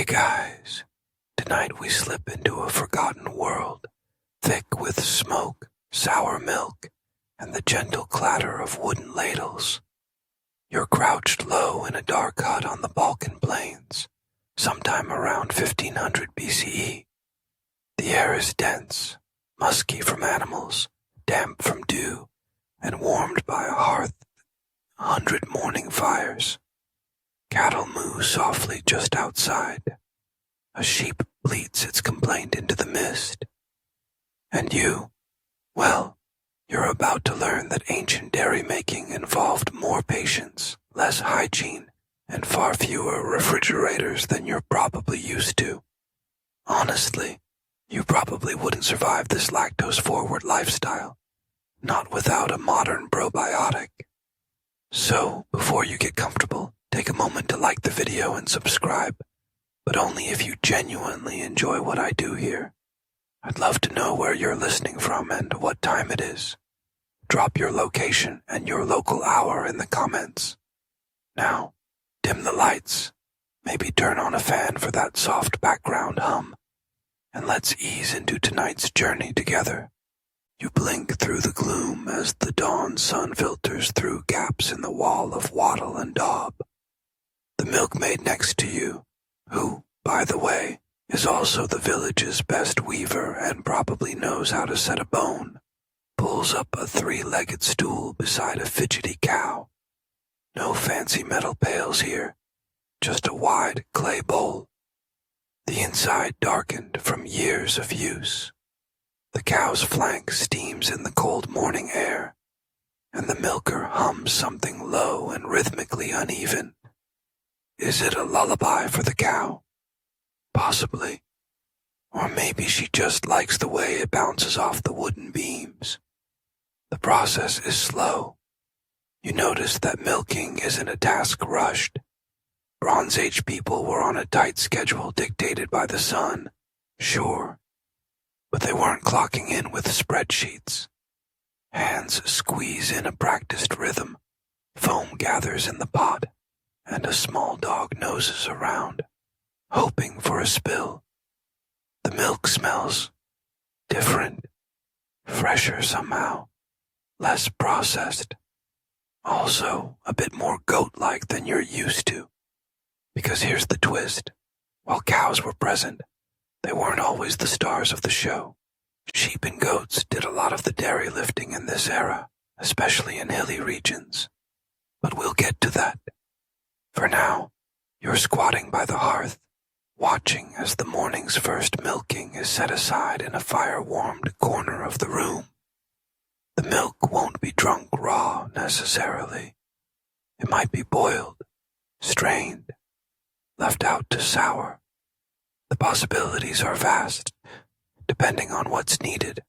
Hey guys, tonight we slip into a forgotten world, thick with smoke, sour milk, and the gentle clatter of wooden ladles. You're crouched low in a dark hut on the Balkan Plains, sometime around 1500 BCE. The air is dense, musky from animals, damp from dew, and warmed by a hearth, 100 morning fires. Cattle moo softly just outside. A sheep bleats its complaint into the mist. And you, well, you're about to learn that ancient dairy making involved more patience, less hygiene, and far fewer refrigerators than you're probably used to. Honestly, you probably wouldn't survive this lactose-forward lifestyle, not without a modern probiotic. So, before you get comfortable, take a moment to like the video and subscribe, but only if you genuinely enjoy what I do here. I'd love to know where you're listening from and what time it is. Drop your location and your local hour in the comments. Now, dim the lights, maybe turn on a fan for that soft background hum, and let's ease into tonight's journey together. You blink through the gloom as the dawn sun filters through gaps in the wall of wattle and daub. The milkmaid next to you, who, by the way, is also the village's best weaver and probably knows how to set a bone, pulls up a three-legged stool beside a fidgety cow. No fancy metal pails here, just a wide clay bowl. The inside darkened from years of use. The cow's flank steams in the cold morning air, and the milker hums something low and rhythmically uneven. Is it a lullaby for the cow? Possibly. Or maybe she just likes the way it bounces off the wooden beams. The process is slow. You notice that milking isn't a task rushed. Bronze Age people were on a tight schedule dictated by the sun, sure, but they weren't clocking in with spreadsheets. Hands squeeze in a practiced rhythm, foam gathers in the pot, and a small dog noses around, hoping for a spill. The milk smells different, fresher somehow, less processed, also a bit more goat-like than you're used to. Because here's the twist. While cows were present, they weren't always the stars of the show. Sheep and goats did a lot of the dairy lifting in this era, especially in hilly regions. But we'll get to that. For now, you're squatting by the hearth, watching as the morning's first milking is set aside in a fire-warmed corner of the room. The milk won't be drunk raw, necessarily. It might be boiled, strained, left out to sour. The possibilities are vast, depending on what's needed,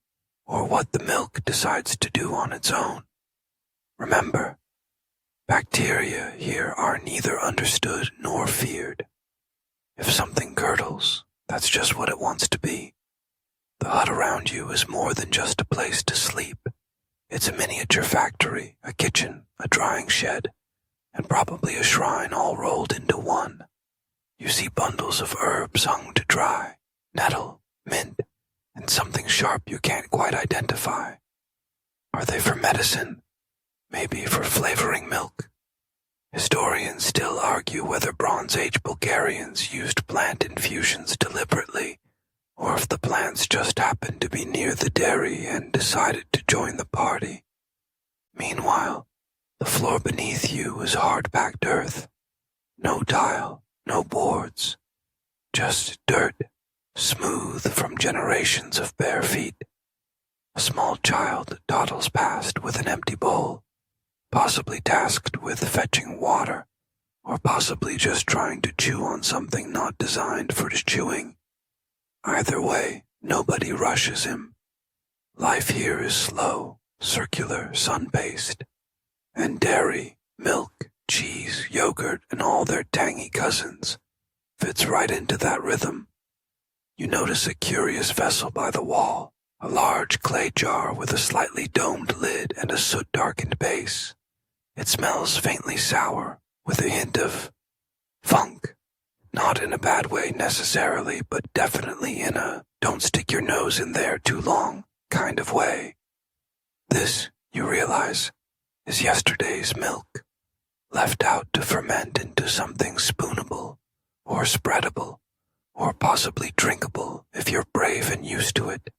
or what the milk decides to do on its own. Remember, bacteria here are neither understood nor feared. If something curdles, that's just what it wants to be. The hut around you is more than just a place to sleep. It's a miniature factory, a kitchen, a drying shed, and probably a shrine all rolled into one. You see bundles of herbs hung to dry, nettle, mint, and something sharp you can't quite identify. Are they for medicine? Maybe for flavoring milk? Historians still argue whether Bronze Age Bulgarians used plant infusions deliberately, or if the plants just happened to be near the dairy and decided to join the party. Meanwhile, the floor beneath you is hard-packed earth. No tile, no boards, just dirt, smooth from generations of bare feet. A small child dawdles past with an empty bowl, possibly tasked with fetching water, or possibly just trying to chew on something not designed for chewing. Either way, nobody rushes him. Life here is slow, circular, sun-based, and dairy, milk, cheese, yogurt, and all their tangy cousins fits right into that rhythm. You notice a curious vessel by the wall, a large clay jar with a slightly domed lid and a soot-darkened base. It smells faintly sour, with a hint of funk. Not in a bad way necessarily, but definitely in a don't stick your nose in there too long kind of way. This, you realize, is yesterday's milk, left out to ferment into something spoonable, or spreadable, or possibly drinkable if you're brave and used to it.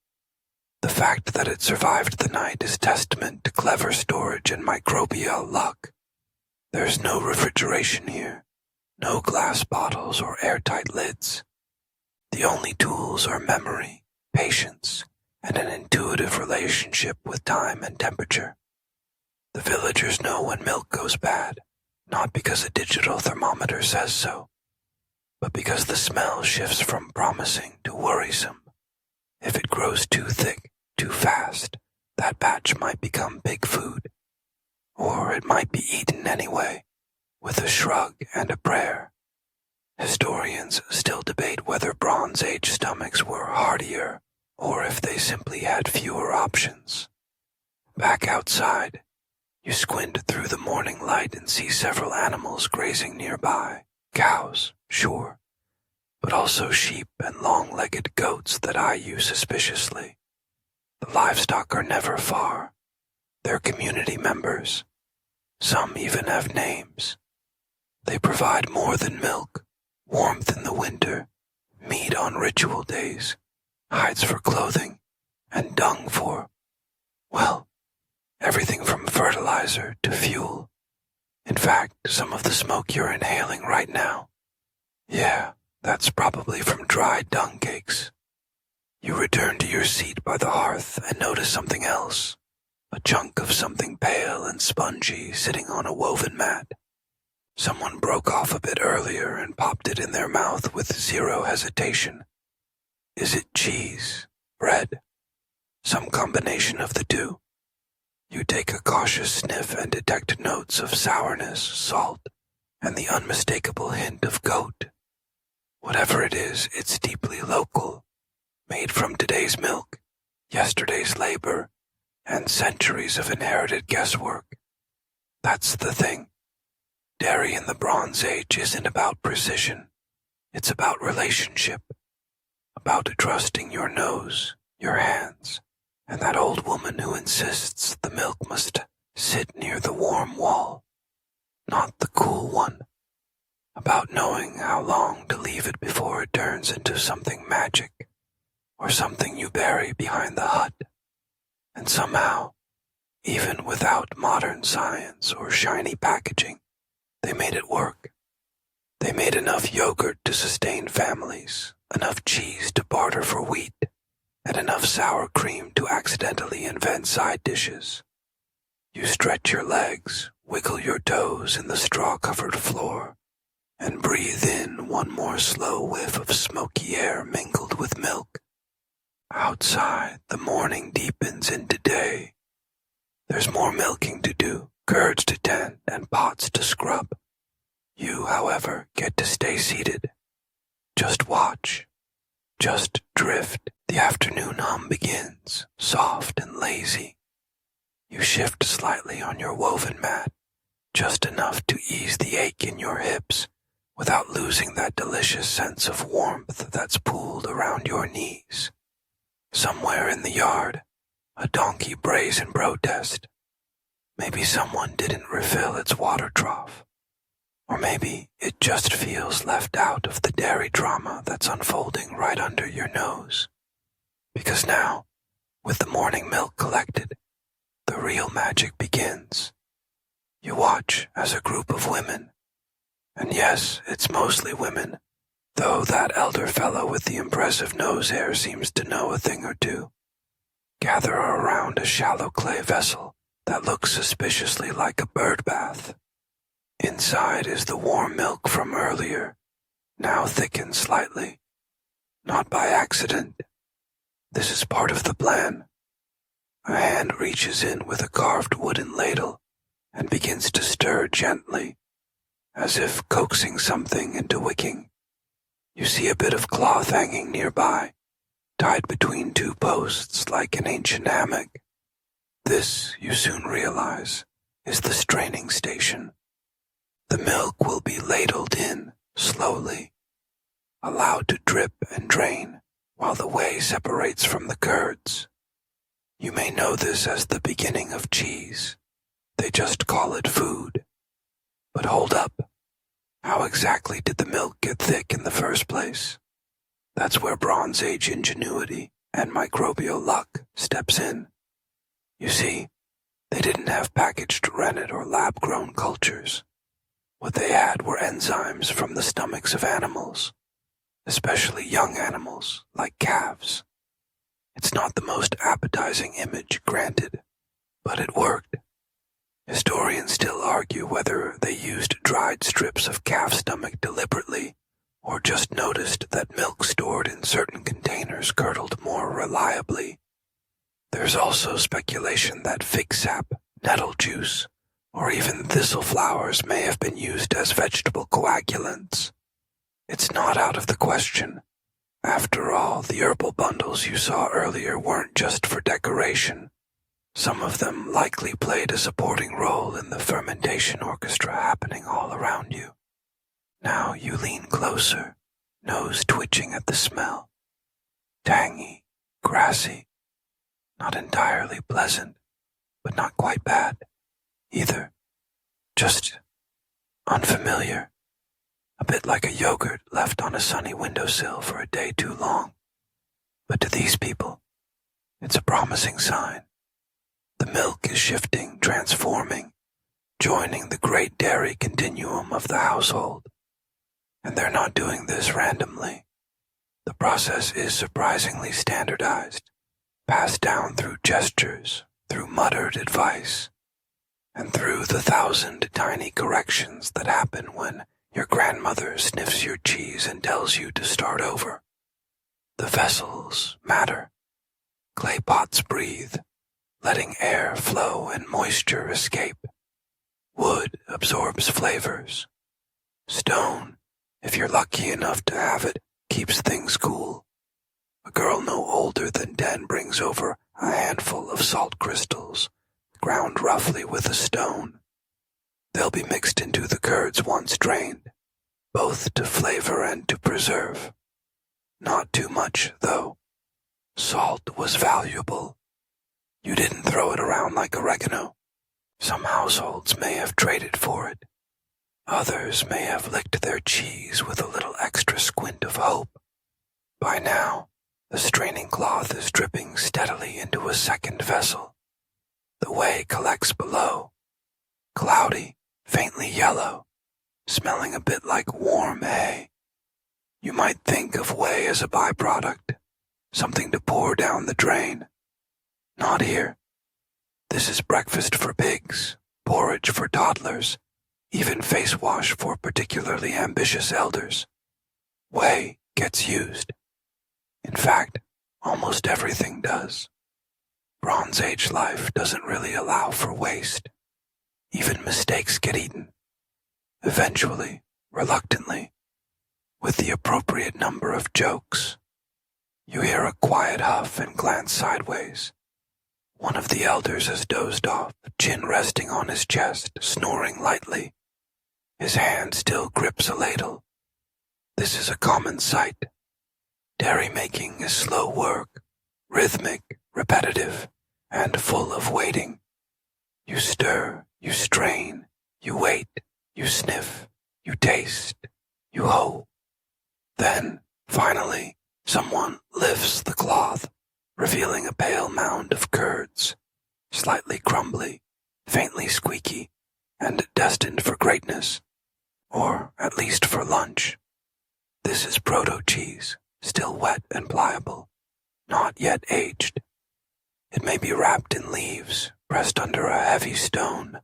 The fact that it survived the night is testament to clever storage and microbial luck. There's no refrigeration here, no glass bottles or airtight lids. The only tools are memory, patience, and an intuitive relationship with time and temperature. The villagers know when milk goes bad, not because a digital thermometer says so, but because the smell shifts from promising to worrisome. If it grows too thick, too fast, that batch might become big food. Or it might be eaten anyway, with a shrug and a prayer. Historians still debate whether Bronze Age stomachs were hardier, or if they simply had fewer options. Back outside, you squint through the morning light and see several animals grazing nearby. Cows, sure, but also sheep and long-legged goats that eye you suspiciously. The livestock are never far. They're community members. Some even have names. They provide more than milk, warmth in the winter, meat on ritual days, hides for clothing, and dung for, well, everything from fertilizer to fuel. In fact, some of the smoke you're inhaling right now, yeah, that's probably from dried dung cakes. You return to your seat by the hearth and notice something else, a chunk of something pale and spongy sitting on a woven mat. Someone broke off a bit earlier and popped it in their mouth with zero hesitation. Is it cheese, bread, some combination of the two? You take a cautious sniff and detect notes of sourness, salt, and the unmistakable hint of goat. Whatever it is, it's deeply local, made from today's milk, yesterday's labor, and centuries of inherited guesswork. That's the thing. Dairy in the Bronze Age isn't about precision. It's about relationship, about trusting your nose, your hands, and that old woman who insists the milk must sit near the warm wall, not the cool one, about knowing how long to leave it before it turns into something magic, or something you bury behind the hut. And somehow, even without modern science or shiny packaging, they made it work. They made enough yogurt to sustain families, enough cheese to barter for wheat, and enough sour cream to accidentally invent side dishes. You stretch your legs, wiggle your toes in the straw-covered floor, and breathe in one more slow whiff of smoky air mingled with milk. Outside, the morning deepens into day. There's more milking to do, curds to tend, and pots to scrub. You, however, get to stay seated. Just watch. Just drift. The afternoon hum begins, soft and lazy. You shift slightly on your woven mat, just enough to ease the ache in your hips, without losing that delicious sense of warmth that's pooled around your knees. Somewhere in the yard, a donkey brays in protest. Maybe someone didn't refill its water trough. Or maybe it just feels left out of the dairy drama that's unfolding right under your nose. Because now, with the morning milk collected, the real magic begins. You watch as a group of women, and yes, it's mostly women, though that elder fellow with the impressive nose hair seems to know a thing or two, gather around a shallow clay vessel that looks suspiciously like a bird bath. Inside is the warm milk from earlier, now thickened slightly. Not by accident. This is part of the plan. A hand reaches in with a carved wooden ladle and begins to stir gently, as if coaxing something into wicking. You see a bit of cloth hanging nearby, tied between two posts like an ancient hammock. This, you soon realize, is the straining station. The milk will be ladled in, slowly, allowed to drip and drain while the whey separates from the curds. You may know this as the beginning of cheese. They just call it food. But hold up. How exactly did the milk get thick in the first place? That's where Bronze Age ingenuity and microbial luck steps in. You see, they didn't have packaged rennet or lab-grown cultures. What they had were enzymes from the stomachs of animals, especially young animals like calves. It's not the most appetizing image, granted, but it worked. Historians still argue whether they used dried strips of calf stomach deliberately or just noticed that milk stored in certain containers curdled more reliably. There's also speculation that fig sap, nettle juice, or even thistle flowers may have been used as vegetable coagulants. It's not out of the question. After all, the herbal bundles you saw earlier weren't just for decoration. Some of them likely played a supporting role in the fermentation orchestra happening all around you. Now you lean closer, nose twitching at the smell. Tangy, grassy, not entirely pleasant, but not quite bad either. Just unfamiliar. A bit like a yogurt left on a sunny windowsill for a day too long. But to these people, it's a promising sign. The milk is shifting, transforming, joining the great dairy continuum of the household. And they're not doing this randomly. The process is surprisingly standardized, passed down through gestures, through muttered advice, and through the 1,000 tiny corrections that happen when your grandmother sniffs your cheese and tells you to start over. The vessels matter. Clay pots breathe, letting air flow and moisture escape. Wood absorbs flavors. Stone, if you're lucky enough to have it, keeps things cool. A girl no older than 10 brings over a handful of salt crystals, ground roughly with a stone. They'll be mixed into the curds once drained, both to flavor and to preserve. Not too much, though. Salt was valuable. You didn't throw it around like oregano. Some households may have traded for it. Others may have licked their cheese with a little extra squint of hope. By now, the straining cloth is dripping steadily into a second vessel. The whey collects below, cloudy, faintly yellow, smelling a bit like warm hay. You might think of whey as a byproduct, something to pour down the drain. Not here. This is breakfast for pigs, porridge for toddlers, even face wash for particularly ambitious elders. Whey gets used. In fact, almost everything does. Bronze Age life doesn't really allow for waste. Even mistakes get eaten. Eventually, reluctantly, with the appropriate number of jokes. You hear a quiet huff and glance sideways. One of the elders has dozed off, chin resting on his chest, snoring lightly. His hand still grips a ladle. This is a common sight. Dairy making is slow work, rhythmic, repetitive, and full of waiting. You stir, you strain, you wait, you sniff, you taste, you hope. Then, finally, someone lifts the cloth, revealing a pale mound of curds, slightly crumbly, faintly squeaky, and destined for greatness, or at least for lunch. This is proto-cheese, still wet and pliable, not yet aged. It may be wrapped in leaves, pressed under a heavy stone,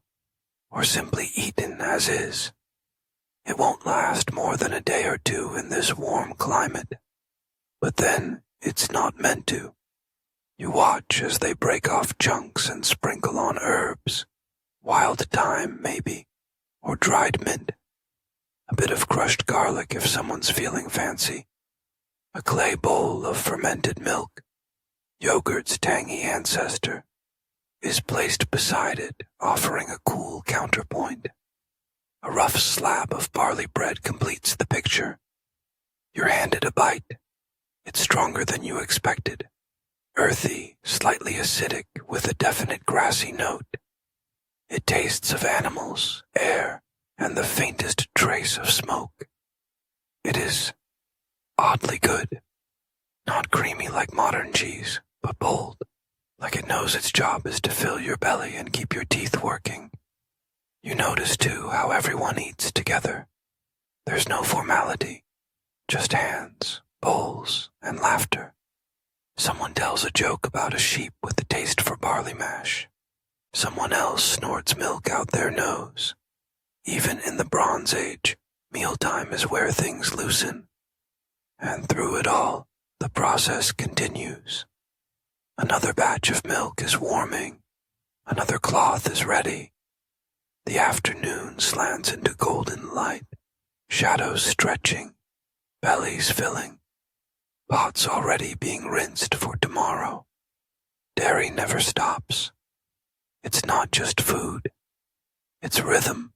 or simply eaten as is. It won't last more than a day or two in this warm climate, but then it's not meant to. You watch as they break off chunks and sprinkle on herbs, wild thyme maybe, or dried mint. A bit of crushed garlic if someone's feeling fancy. A clay bowl of fermented milk, yogurt's tangy ancestor, is placed beside it, offering a cool counterpoint. A rough slab of barley bread completes the picture. You're handed a bite. It's stronger than you expected. Earthy, slightly acidic, with a definite grassy note. It tastes of animals, air, and the faintest trace of smoke. It is oddly good. Not creamy like modern cheese, but bold, like it knows its job is to fill your belly and keep your teeth working. You notice, too, how everyone eats together. There's no formality, just hands, bowls, and laughter. Someone tells a joke about a sheep with a taste for barley mash. Someone else snorts milk out their nose. Even in the Bronze Age, mealtime is where things loosen. And through it all, the process continues. Another batch of milk is warming. Another cloth is ready. The afternoon slants into golden light, shadows stretching, bellies filling, pots already being rinsed for tomorrow. Dairy never stops. It's not just food. It's rhythm.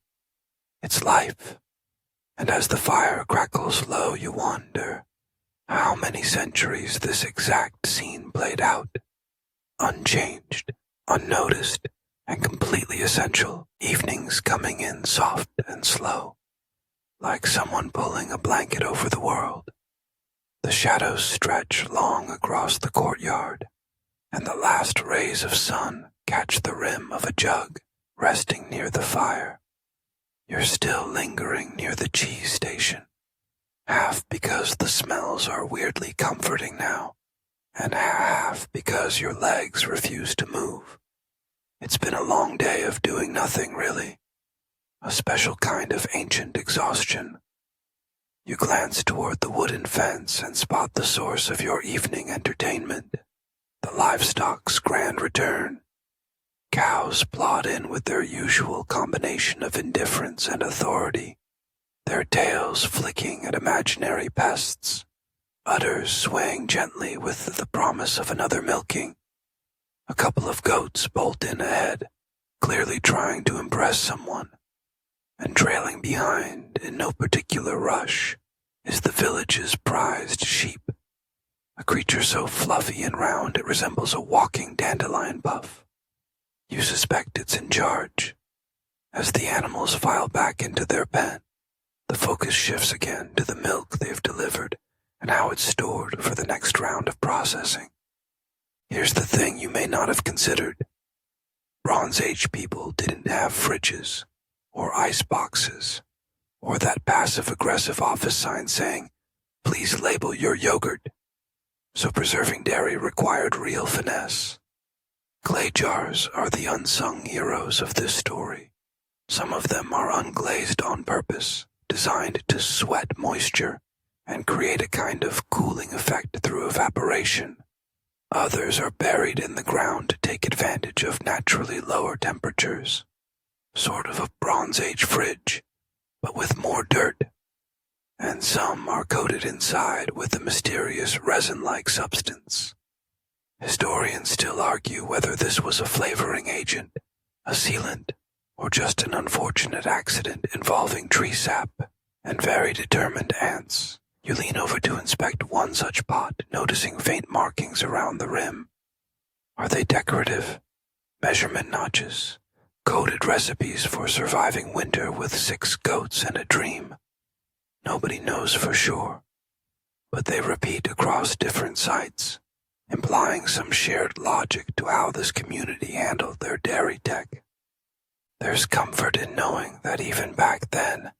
It's life. And as the fire crackles low, you wonder how many centuries this exact scene played out. Unchanged, unnoticed, and completely essential, evenings coming in soft and slow, like someone pulling a blanket over the world. The shadows stretch long across the courtyard, and the last rays of sun catch the rim of a jug resting near the fire. You're still lingering near the cheese station, half because the smells are weirdly comforting now, and half because your legs refuse to move. It's been a long day of doing nothing, really. A special kind of ancient exhaustion. You glance toward the wooden fence and spot the source of your evening entertainment, the livestock's grand return. Cows plod in with their usual combination of indifference and authority, their tails flicking at imaginary pests, udders swaying gently with the promise of another milking. A couple of goats bolt in ahead, clearly trying to impress someone, and trailing behind in no particular rush is the village's prized sheep, a creature so fluffy and round it resembles a walking dandelion puff. You suspect it's in charge. As the animals file back into their pen, the focus shifts again to the milk they've delivered and how it's stored for the next round of processing. Here's the thing you may not have considered. Bronze Age people didn't have fridges, or ice boxes, or that passive-aggressive office sign saying, "Please label your yogurt." So preserving dairy required real finesse. Clay jars are the unsung heroes of this story. Some of them are unglazed on purpose, designed to sweat moisture and create a kind of cooling effect through evaporation. Others are buried in the ground to take advantage of naturally lower temperatures. Sort of a Bronze Age fridge, but with more dirt. And some are coated inside with a mysterious resin-like substance. Historians still argue whether this was a flavoring agent, a sealant, or just an unfortunate accident involving tree sap and very determined ants. You lean over to inspect one such pot, noticing faint markings around the rim. Are they decorative? Measurement notches? Coded recipes for surviving winter with 6 goats and a dream? Nobody knows for sure, but they repeat across different sites, implying some shared logic to how this community handled their dairy tech. There's comfort in knowing that even back then,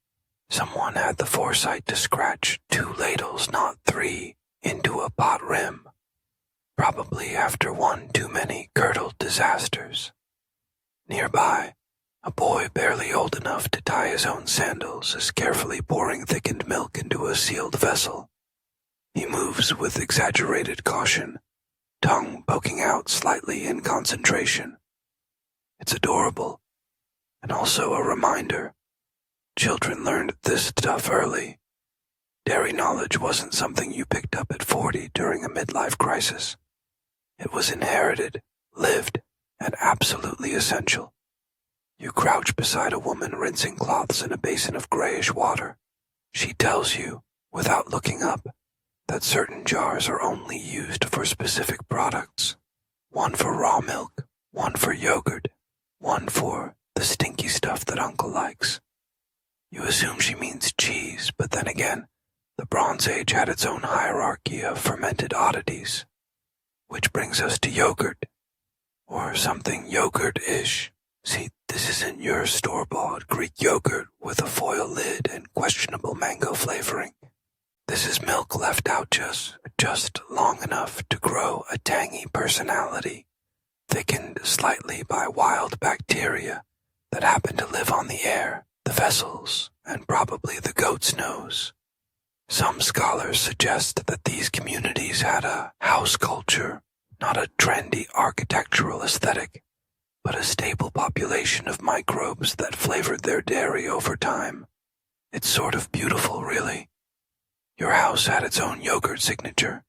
someone had the foresight to scratch 2 ladles, not 3, into a pot rim, probably after one too many curdled disasters. Nearby, a boy barely old enough to tie his own sandals is carefully pouring thickened milk into a sealed vessel. He moves with exaggerated caution, tongue poking out slightly in concentration. It's adorable, and also a reminder. Children learned this stuff early. Dairy knowledge wasn't something you picked up at 40 during a midlife crisis. It was inherited, lived, and absolutely essential. You crouch beside a woman rinsing cloths in a basin of grayish water. She tells you, without looking up, that certain jars are only used for specific products. One for raw milk, one for yogurt, one for the stinky stuff that Uncle likes. You assume she means cheese, but then again, the Bronze Age had its own hierarchy of fermented oddities. Which brings us to yogurt, or something yogurt-ish. See, this isn't your store-bought Greek yogurt with a foil lid and questionable mango flavoring. This is milk left out just long enough to grow a tangy personality, thickened slightly by wild bacteria that happen to live on the air, the vessels, and probably the goat's nose. Some scholars suggest that these communities had a house culture, not a trendy architectural aesthetic, but a stable population of microbes that flavored their dairy over time. It's sort of beautiful, really. Your house had its own yogurt signature.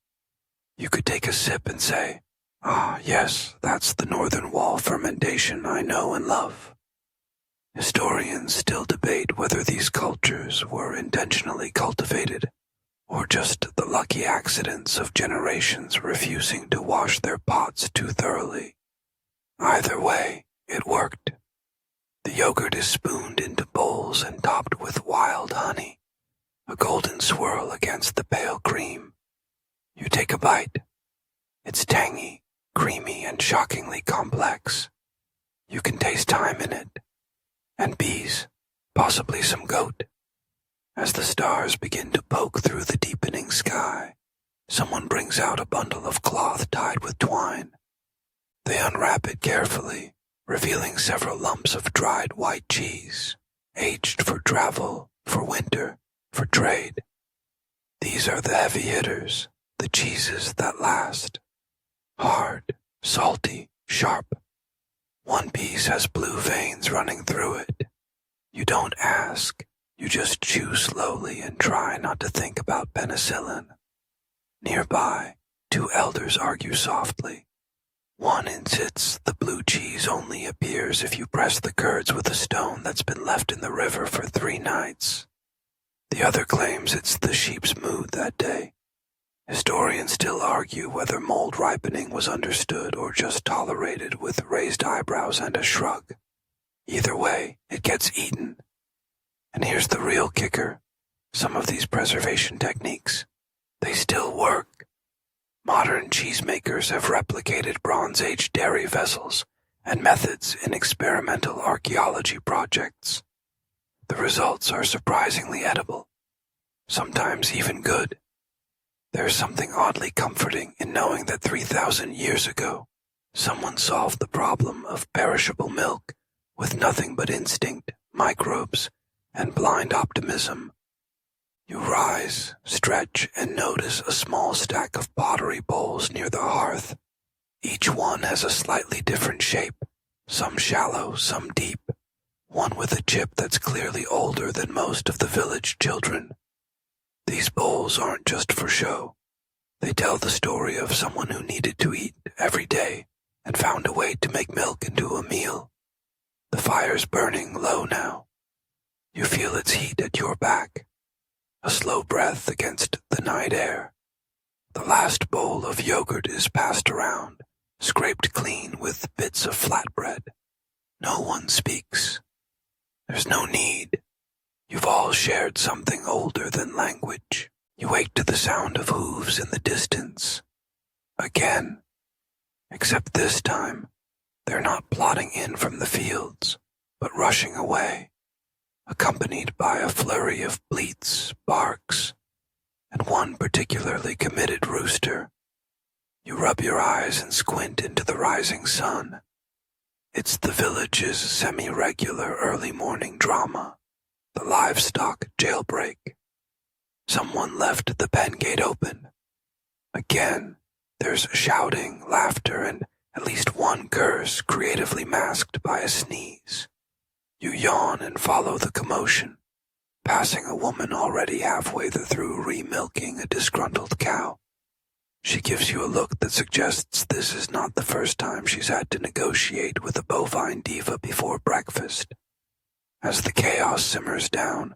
You could take a sip and say, "Ah, yes, that's the northern wall fermentation I know and love." Historians still debate whether these cultures were intentionally cultivated, or just the lucky accidents of generations refusing to wash their pots too thoroughly. Either way, it worked. The yogurt is spooned into bowls and topped with wild honey, a golden swirl against the pale cream. You take a bite. It's tangy, creamy, and shockingly complex. You can taste thyme in it, and bees, possibly some goat. As the stars begin to poke through the deepening sky, someone brings out a bundle of cloth tied with twine. They unwrap it carefully, revealing several lumps of dried white cheese, aged for travel, for winter, for trade. These are the heavy hitters, the cheeses that last. Hard, salty, sharp. One piece has blue veins running through it. You don't ask, you just chew slowly and try not to think about penicillin. Nearby, two elders argue softly. One insists the blue cheese only appears if you press the curds with a stone that's been left in the river for 3 nights. The other claims it's the sheep's mood that day. Historians still argue whether mold ripening was understood or just tolerated with raised eyebrows and a shrug. Either way, it gets eaten. And here's the real kicker. Some of these preservation techniques, they still work. Modern cheesemakers have replicated Bronze Age dairy vessels and methods in experimental archaeology projects. The results are surprisingly edible, sometimes even good. There's something oddly comforting in knowing that 3,000 years ago, someone solved the problem of perishable milk with nothing but instinct, microbes, and blind optimism. You rise, stretch, and notice a small stack of pottery bowls near the hearth. Each one has a slightly different shape, some shallow, some deep, one with a chip that's clearly older than most of the village children. These bowls aren't just for show. They tell the story of someone who needed to eat every day and found a way to make milk into a meal. The fire's burning low now. You feel its heat at your back, a slow breath against the night air. The last bowl of yogurt is passed around, scraped clean with bits of flatbread. No one speaks. There's no need. You've all shared something older than language. You wake to the sound of hooves in the distance. Again. Except this time, they're not plodding in from the fields, but rushing away, accompanied by a flurry of bleats, barks, and one particularly committed rooster. You rub your eyes and squint into the rising sun. It's the village's semi-regular early morning drama, the livestock jailbreak. Someone left the pen gate open. Again, there's shouting, laughter, and at least one curse creatively masked by a sneeze. You yawn and follow the commotion, passing a woman already halfway through remilking a disgruntled cow. She gives you a look that suggests this is not the first time she's had to negotiate with a bovine diva before breakfast. As the chaos simmers down,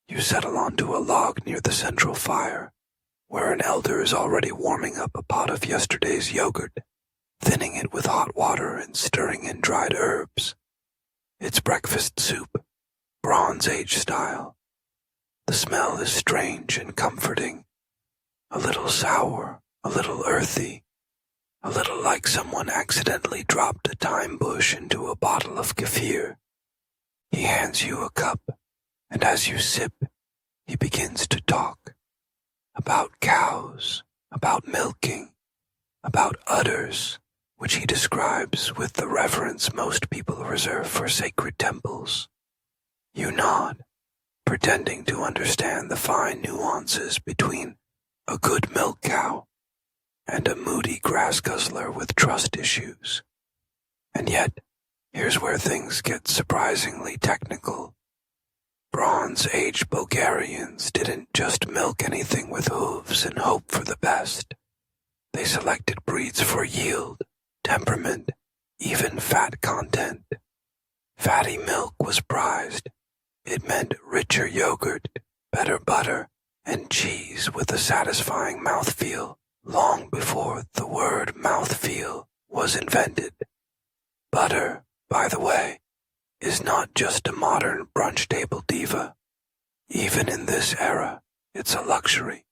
You settle onto a log near the central fire, where an elder is already warming up a pot of yesterday's yogurt, thinning it with hot water and stirring in dried herbs. It's breakfast soup, Bronze Age style. The smell is strange and comforting, a little sour, a little earthy, a little like someone accidentally dropped a thyme bush into a bottle of kefir. He hands you a cup, and as you sip, he begins to talk. About cows, about milking, about udders, which he describes with the reverence most people reserve for sacred temples. You nod, pretending to understand the fine nuances between a good milk cow and a moody grass guzzler with trust issues. And yet, here's where things get surprisingly technical. Bronze Age Bulgarians didn't just milk anything with hooves and hope for the best. They selected breeds for yield, temperament, even fat content. Fatty milk was prized. It meant richer yogurt, better butter, and cheese with a satisfying mouthfeel long before the word mouthfeel was invented. Butter, by the way, is not just a modern brunch table diva. Even in this era, it's a luxury.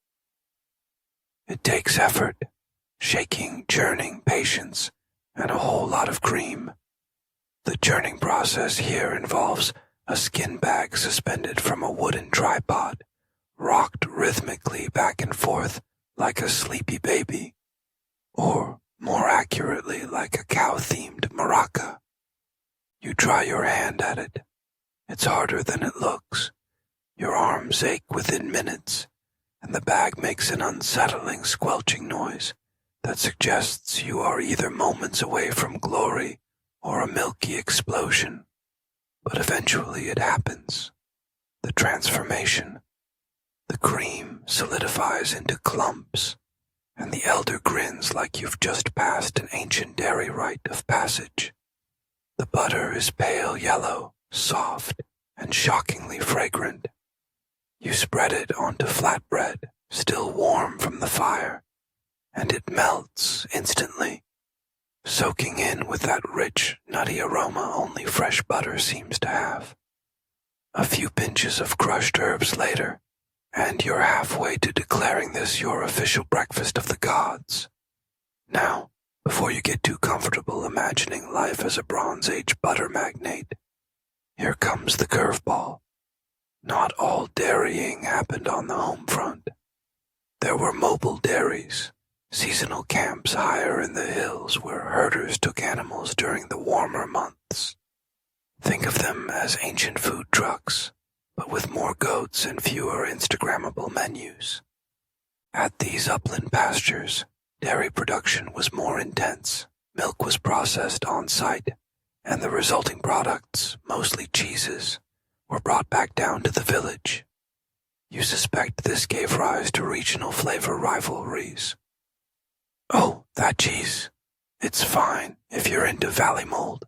It takes effort, shaking, churning, patience, and a whole lot of cream. The churning process here involves a skin bag suspended from a wooden tripod, rocked rhythmically back and forth like a sleepy baby, or more accurately like a cow-themed maraca. You try your hand at it. It's harder than it looks. Your arms ache within minutes, and the bag makes an unsettling squelching noise that suggests you are either moments away from glory or a milky explosion. But eventually it happens. The transformation. The cream solidifies into clumps, and the elder grins like you've just passed an ancient dairy rite of passage. The butter is pale yellow, soft, and shockingly fragrant. You spread it onto flatbread, still warm from the fire, and it melts instantly, soaking in with that rich, nutty aroma only fresh butter seems to have. A few pinches of crushed herbs later, and you're halfway to declaring this your official breakfast of the gods. Now, before you get too comfortable imagining life as a Bronze Age butter magnate, here comes the curveball. Not all dairying happened on the home front. There were mobile dairies, seasonal camps higher in the hills where herders took animals during the warmer months. Think of them as ancient food trucks, but with more goats and fewer Instagrammable menus. At these upland pastures, dairy production was more intense, milk was processed on site, and the resulting products, mostly cheeses, were brought back down to the village. You suspect this gave rise to regional flavor rivalries. Oh, that cheese. It's fine if you're into valley mold.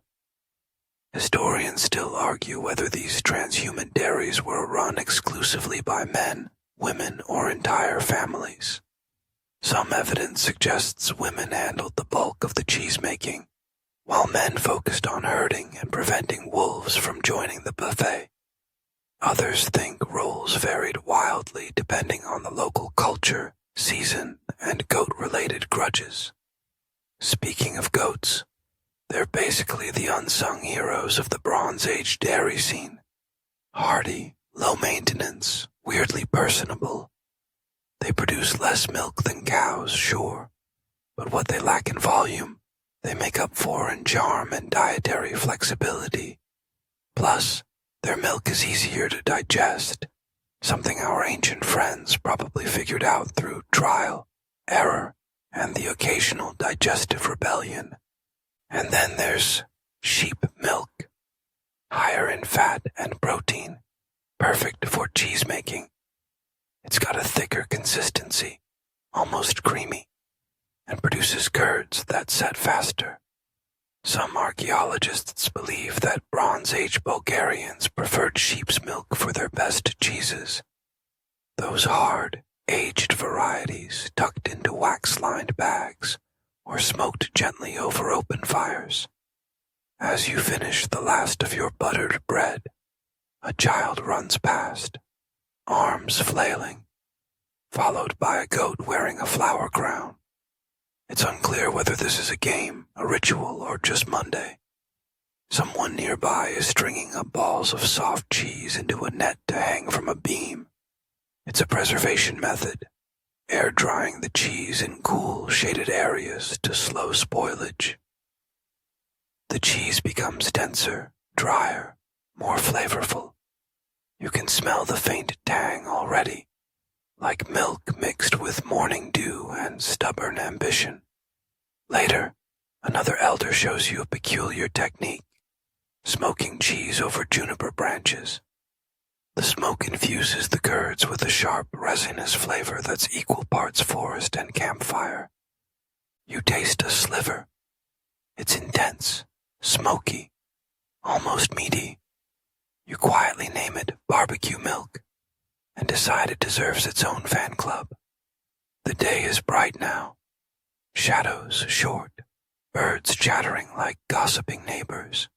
Historians still argue whether these transhuman dairies were run exclusively by men, women, or entire families. Some evidence suggests women handled the bulk of the cheese-making, while men focused on herding and preventing wolves from joining the buffet. Others think roles varied wildly depending on the local culture, season, and goat-related grudges. Speaking of goats, they're basically the unsung heroes of the Bronze Age dairy scene. Hardy, low maintenance, weirdly personable. They produce less milk than cows, sure, but what they lack in volume, they make up for in charm and dietary flexibility. Plus, their milk is easier to digest, something our ancient friends probably figured out through trial, error, and the occasional digestive rebellion. And then there's sheep milk, higher in fat and protein, perfect for cheese making. It's got a thicker consistency, almost creamy, and produces curds that set faster. Some archaeologists believe that Bronze Age Bulgarians preferred sheep's milk for their best cheeses. Those hard, aged varieties tucked into wax-lined bags or smoked gently over open fires. As you finish the last of your buttered bread, a child runs past, arms flailing, followed by a goat wearing a flower crown. It's unclear whether this is a game, a ritual, or just Monday. Someone nearby is stringing up balls of soft cheese into a net to hang from a beam. It's a preservation method, air drying the cheese in cool, shaded areas to slow spoilage. The cheese becomes denser, drier, more flavorful. You can smell the faint tang already, like milk mixed with morning dew and stubborn ambition. Later, another elder shows you a peculiar technique, smoking cheese over juniper branches. The smoke infuses the curds with a sharp, resinous flavor that's equal parts forest and campfire. You taste a sliver. It's intense, smoky, almost meaty. You quietly name it barbecue milk and decide it deserves its own fan club. The day is bright now. Shadows short, birds chattering like gossiping neighbors.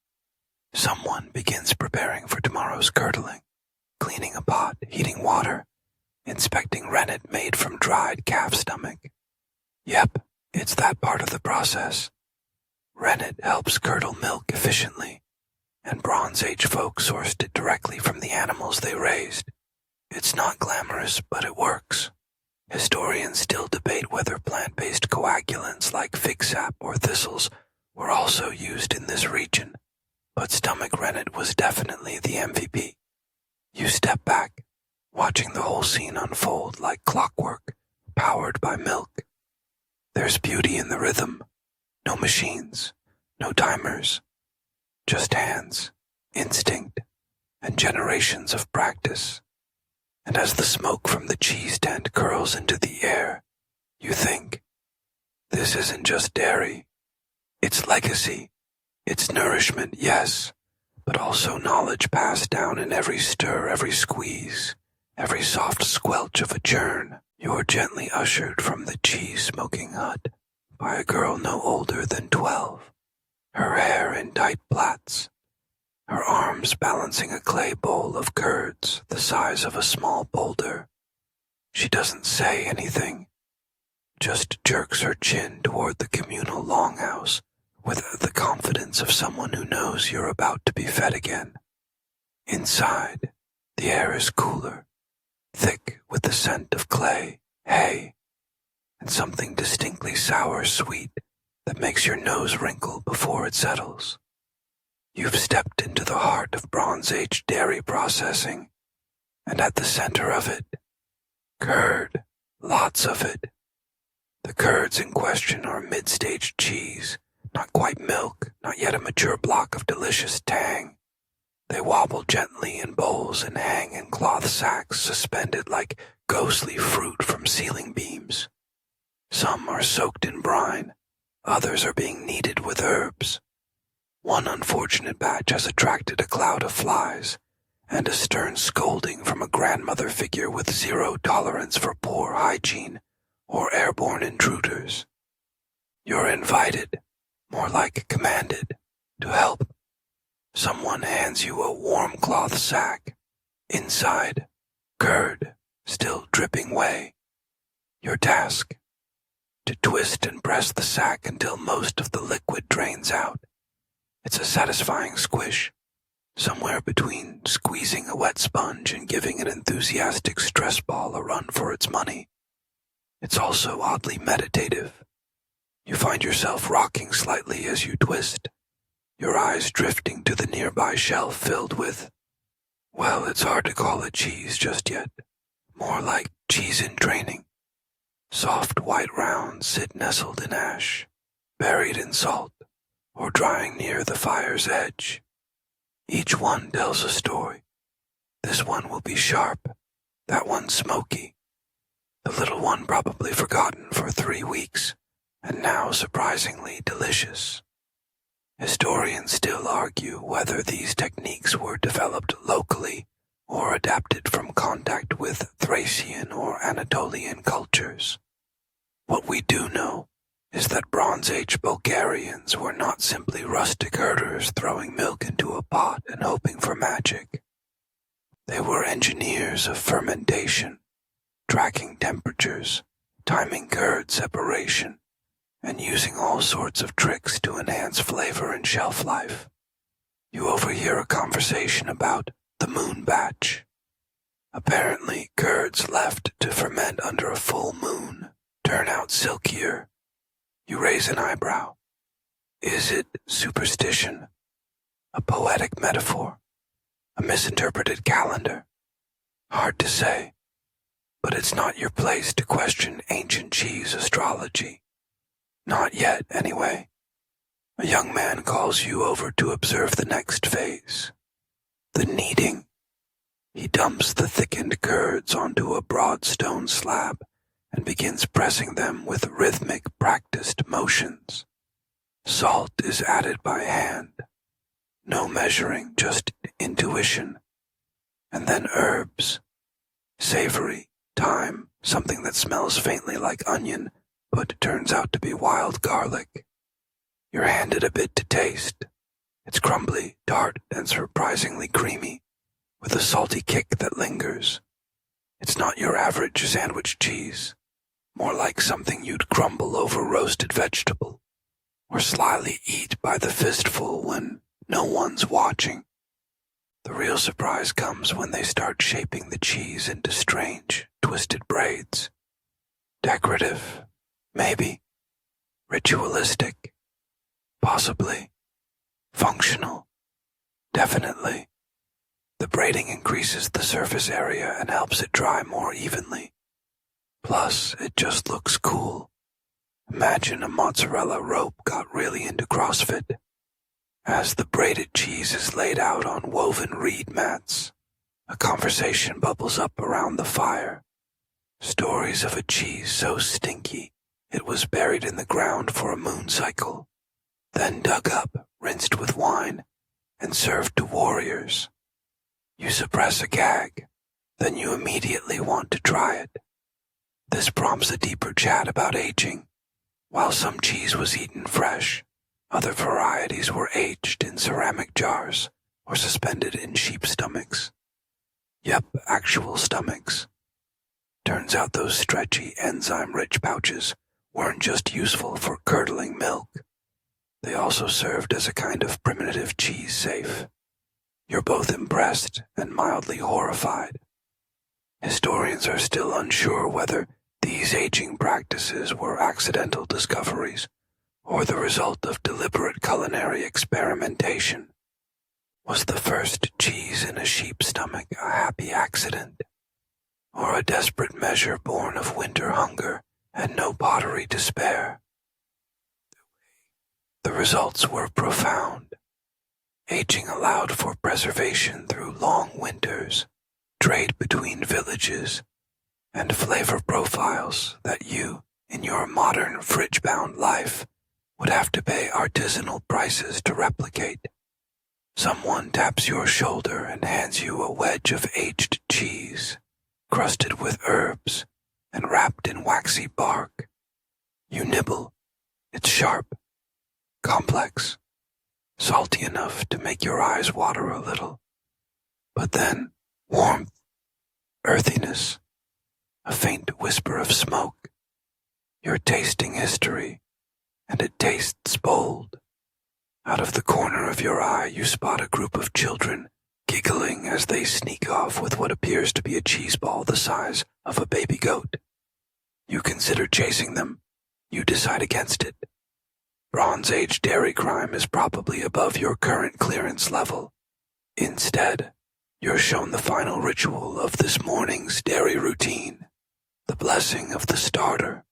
Someone begins preparing for tomorrow's curdling, cleaning a pot, heating water, inspecting rennet made from dried calf stomach. Yep, it's that part of the process. Rennet helps curdle milk efficiently, and Bronze Age folk sourced it directly from the animals they raised. It's not glamorous, but it works. Historians still debate whether plant-based coagulants like fig sap or thistles were also used in this region, but stomach rennet was definitely the MVP. You step back, watching the whole scene unfold like clockwork, powered by milk. There's beauty in the rhythm. No machines, no timers, just hands, instinct, and generations of practice. And as the smoke from the cheese tent curls into the air, you think, this isn't just dairy. It's legacy. It's nourishment, yes, but also knowledge passed down in every stir, every squeeze, every soft squelch of a churn. You're gently ushered from the cheese-smoking hut by a girl no older than 12, her hair in tight plaits, her arms balancing a clay bowl of curds the size of a small boulder. She doesn't say anything, just jerks her chin toward the communal longhouse with the confidence of someone who knows you're about to be fed again. Inside, the air is cooler, thick with the scent of clay, hay, and something distinctly sour-sweet that makes your nose wrinkle before it settles. You've stepped into the heart of Bronze Age dairy processing, and at the center of it, curd, lots of it. The curds in question are mid-stage cheese, not quite milk, not yet a mature block of delicious tang. They wobble gently in bowls and hang in cloth sacks suspended like ghostly fruit from ceiling beams. Some are soaked in brine, others are being kneaded with herbs. One unfortunate batch has attracted a cloud of flies and a stern scolding from a grandmother figure with zero tolerance for poor hygiene or airborne intruders. You're invited, more like commanded, to help. Someone hands you a warm cloth sack. Inside, curd, still dripping whey. Your task, to twist and press the sack until most of the liquid drains out. It's a satisfying squish, somewhere between squeezing a wet sponge and giving an enthusiastic stress ball a run for its money. It's also oddly meditative. You find yourself rocking slightly as you twist, your eyes drifting to the nearby shelf filled with, well, it's hard to call it cheese just yet, more like cheese in training. Soft white rounds sit nestled in ash, buried in salt, or drying near the fire's edge. Each one tells a story. This one will be sharp, that one smoky. The little one probably forgotten for 3 weeks, and now surprisingly delicious. Historians still argue whether these techniques were developed locally or adapted from contact with Thracian or Anatolian cultures. What we do know is that Bronze Age Bulgarians were not simply rustic herders throwing milk into a pot and hoping for magic. They were engineers of fermentation, tracking temperatures, timing curd separation, and using all sorts of tricks to enhance flavor and shelf life. You overhear a conversation about the moon batch. Apparently, curds left to ferment under a full moon turn out silkier. You raise an eyebrow. Is it superstition? A poetic metaphor? A misinterpreted calendar? Hard to say, but it's not your place to question ancient cheese astrology. Not yet, anyway. A young man calls you over to observe the next phase. The kneading. He dumps the thickened curds onto a broad stone slab and begins pressing them with rhythmic, practiced motions. Salt is added by hand. No measuring, just intuition. And then herbs. Savory, thyme, something that smells faintly like onion, but turns out to be wild garlic. You're handed a bit to taste. It's crumbly, tart, and surprisingly creamy, with a salty kick that lingers. It's not your average sandwich cheese, more like something you'd crumble over roasted vegetable, or slyly eat by the fistful when no one's watching. The real surprise comes when they start shaping the cheese into strange, twisted braids. Decorative, maybe. Ritualistic, possibly. Functional, definitely. The braiding increases the surface area and helps it dry more evenly. Plus, it just looks cool. Imagine a mozzarella rope got really into CrossFit. As the braided cheese is laid out on woven reed mats, a conversation bubbles up around the fire. Stories of a cheese so stinky it was buried in the ground for a moon cycle, then dug up, rinsed with wine, and served to warriors. You suppress a gag, then you immediately want to try it. This prompts a deeper chat about aging. While some cheese was eaten fresh, other varieties were aged in ceramic jars or suspended in sheep stomachs. Yep, actual stomachs. Turns out those stretchy, enzyme-rich pouches weren't just useful for curdling milk. They also served as a kind of primitive cheese safe. You're both impressed and mildly horrified. Historians are still unsure whether these aging practices were accidental discoveries or the result of deliberate culinary experimentation. Was the first cheese in a sheep's stomach a happy accident, or a desperate measure born of winter hunger and no pottery to spare? The results were profound. Aging allowed for preservation through long winters, trade between villages, and flavor profiles that you, in your modern fridge-bound life, would have to pay artisanal prices to replicate. Someone taps your shoulder and hands you a wedge of aged cheese, crusted with herbs and wrapped in waxy bark. You nibble. It's sharp, complex, salty enough to make your eyes water a little. But then, warmth, earthiness, a faint whisper of smoke. You're tasting history, and it tastes bold. Out of the corner of your eye, you spot a group of children giggling as they sneak off with what appears to be a cheese ball the size of a baby goat. You consider chasing them. You decide against it. Bronze Age dairy crime is probably above your current clearance level. Instead, you're shown the final ritual of this morning's dairy routine, the blessing of the starter.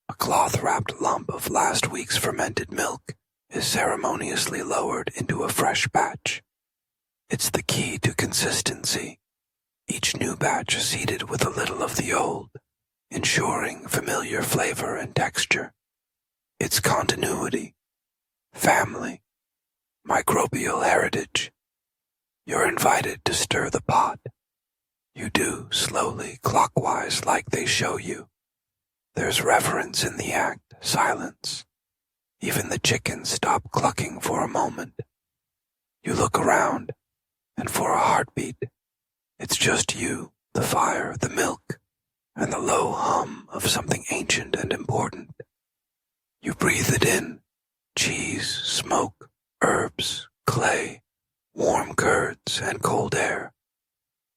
A cloth-wrapped lump of last week's fermented milk is ceremoniously lowered into a fresh batch. It's the key to consistency, each new batch seeded with a little of the old, ensuring familiar flavor and texture. It's continuity, family, microbial heritage. You're invited to stir the pot. You do, slowly, clockwise, like they show you. There's reverence in the act, silence. Even the chickens stop clucking for a moment. You look around, and for a heartbeat, it's just you, the fire, the milk, and the low hum of something ancient and important. You breathe it in, cheese, smoke, herbs, clay, warm curds, and cold air.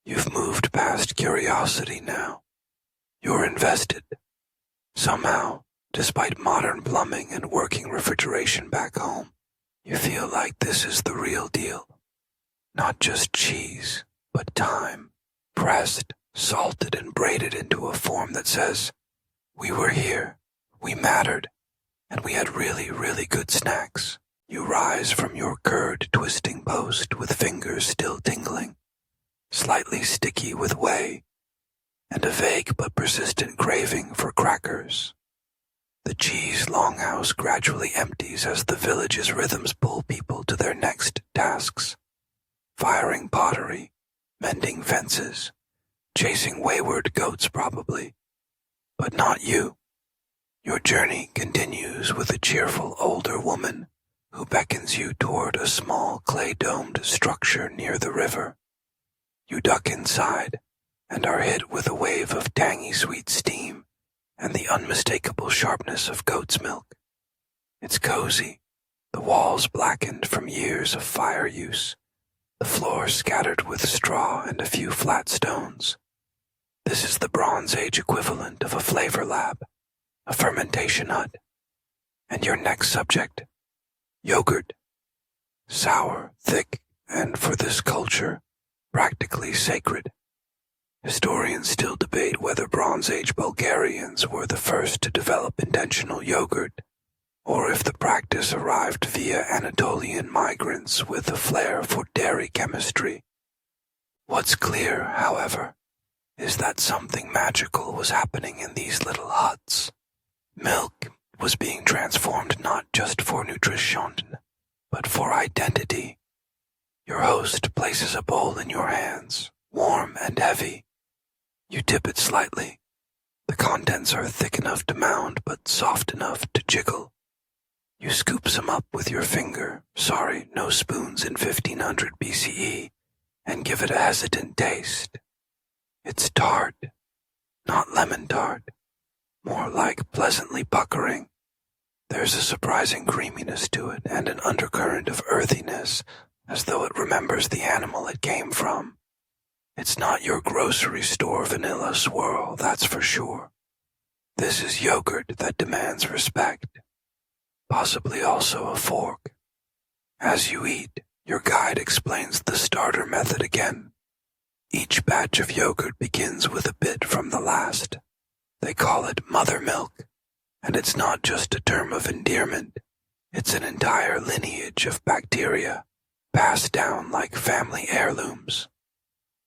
You've moved past curiosity now. You're invested. Somehow, despite modern plumbing and working refrigeration back home, you feel like this is the real deal. Not just cheese, but time, pressed, salted, and braided into a form that says, we were here, we mattered, and we had really, really good snacks. You rise from your curd-twisting post with fingers still tingling, slightly sticky with whey, and a vague but persistent craving for crackers. The cheese longhouse gradually empties as the village's rhythms pull people to their next tasks. Firing pottery, mending fences, chasing wayward goats probably. But not you. Your journey continues with a cheerful older woman who beckons you toward a small clay-domed structure near the river. You duck inside and are hit with a wave of tangy sweet steam and the unmistakable sharpness of goat's milk. It's cozy, the walls blackened from years of fire use, the floor scattered with straw and a few flat stones. This is the Bronze Age equivalent of a flavor lab, a fermentation hut. And your next subject, yogurt. Sour, thick, and for this culture, practically sacred. Historians still debate whether Bronze Age Bulgarians were the first to develop intentional yogurt, or if the practice arrived via Anatolian migrants with a flair for dairy chemistry. What's clear, however, is that something magical was happening in these little huts. Milk was being transformed not just for nutrition, but for identity. Your host places a bowl in your hands, warm and heavy. You tip it slightly. The contents are thick enough to mound, but soft enough to jiggle. You scoop some up with your finger, no spoons in 1500 BCE, and give it a hesitant taste. It's tart, not lemon tart, more like pleasantly puckering. There's a surprising creaminess to it and an undercurrent of earthiness, as though it remembers the animal it came from. It's not your grocery store vanilla swirl, that's for sure. This is yogurt that demands respect. Possibly also a fork. As you eat, your guide explains the starter method again. Each batch of yogurt begins with a bit from the last. They call it mother milk, and it's not just a term of endearment. It's an entire lineage of bacteria, passed down like family heirlooms.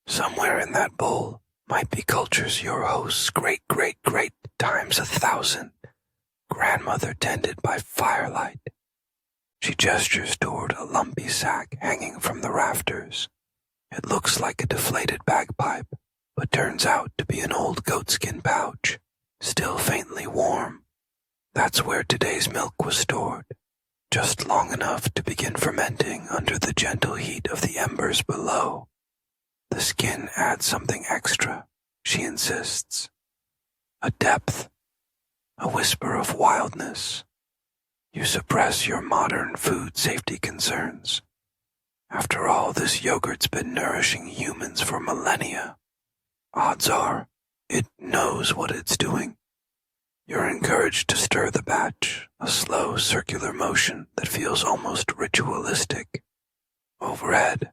Somewhere in that bowl might be cultures your host's great-great-great times 1,000, grandmother tended by firelight. She gestures toward a lumpy sack hanging from the rafters. It looks like a deflated bagpipe, but turns out to be an old goatskin pouch, still faintly warm. That's where today's milk was stored, just long enough to begin fermenting under the gentle heat of the embers below. The skin adds something extra, she insists. A depth, a whisper of wildness. You suppress your modern food safety concerns. After all, this yogurt's been nourishing humans for millennia. Odds are, it knows what it's doing. You're encouraged to stir the batch, a slow circular motion that feels almost ritualistic. Overhead,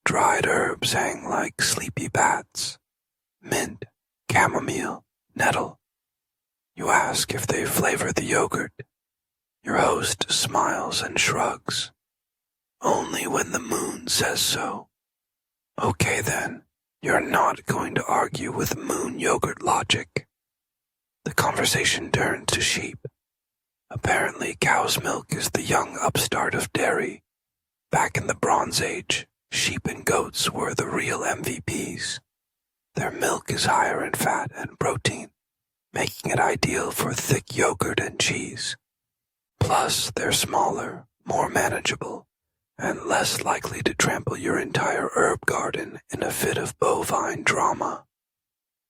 dried herbs hang like sleepy bats. Mint, chamomile, nettle. You ask if they flavor the yogurt. Your host smiles and shrugs. Only when the moon says so. Okay then, you're not going to argue with moon yogurt logic. The conversation turned to sheep. Apparently cow's milk is the young upstart of dairy. Back in the Bronze Age, sheep and goats were the real MVPs. Their milk is higher in fat and protein, making it ideal for thick yogurt and cheese. Plus, they're smaller, more manageable, and less likely to trample your entire herb garden in a fit of bovine drama.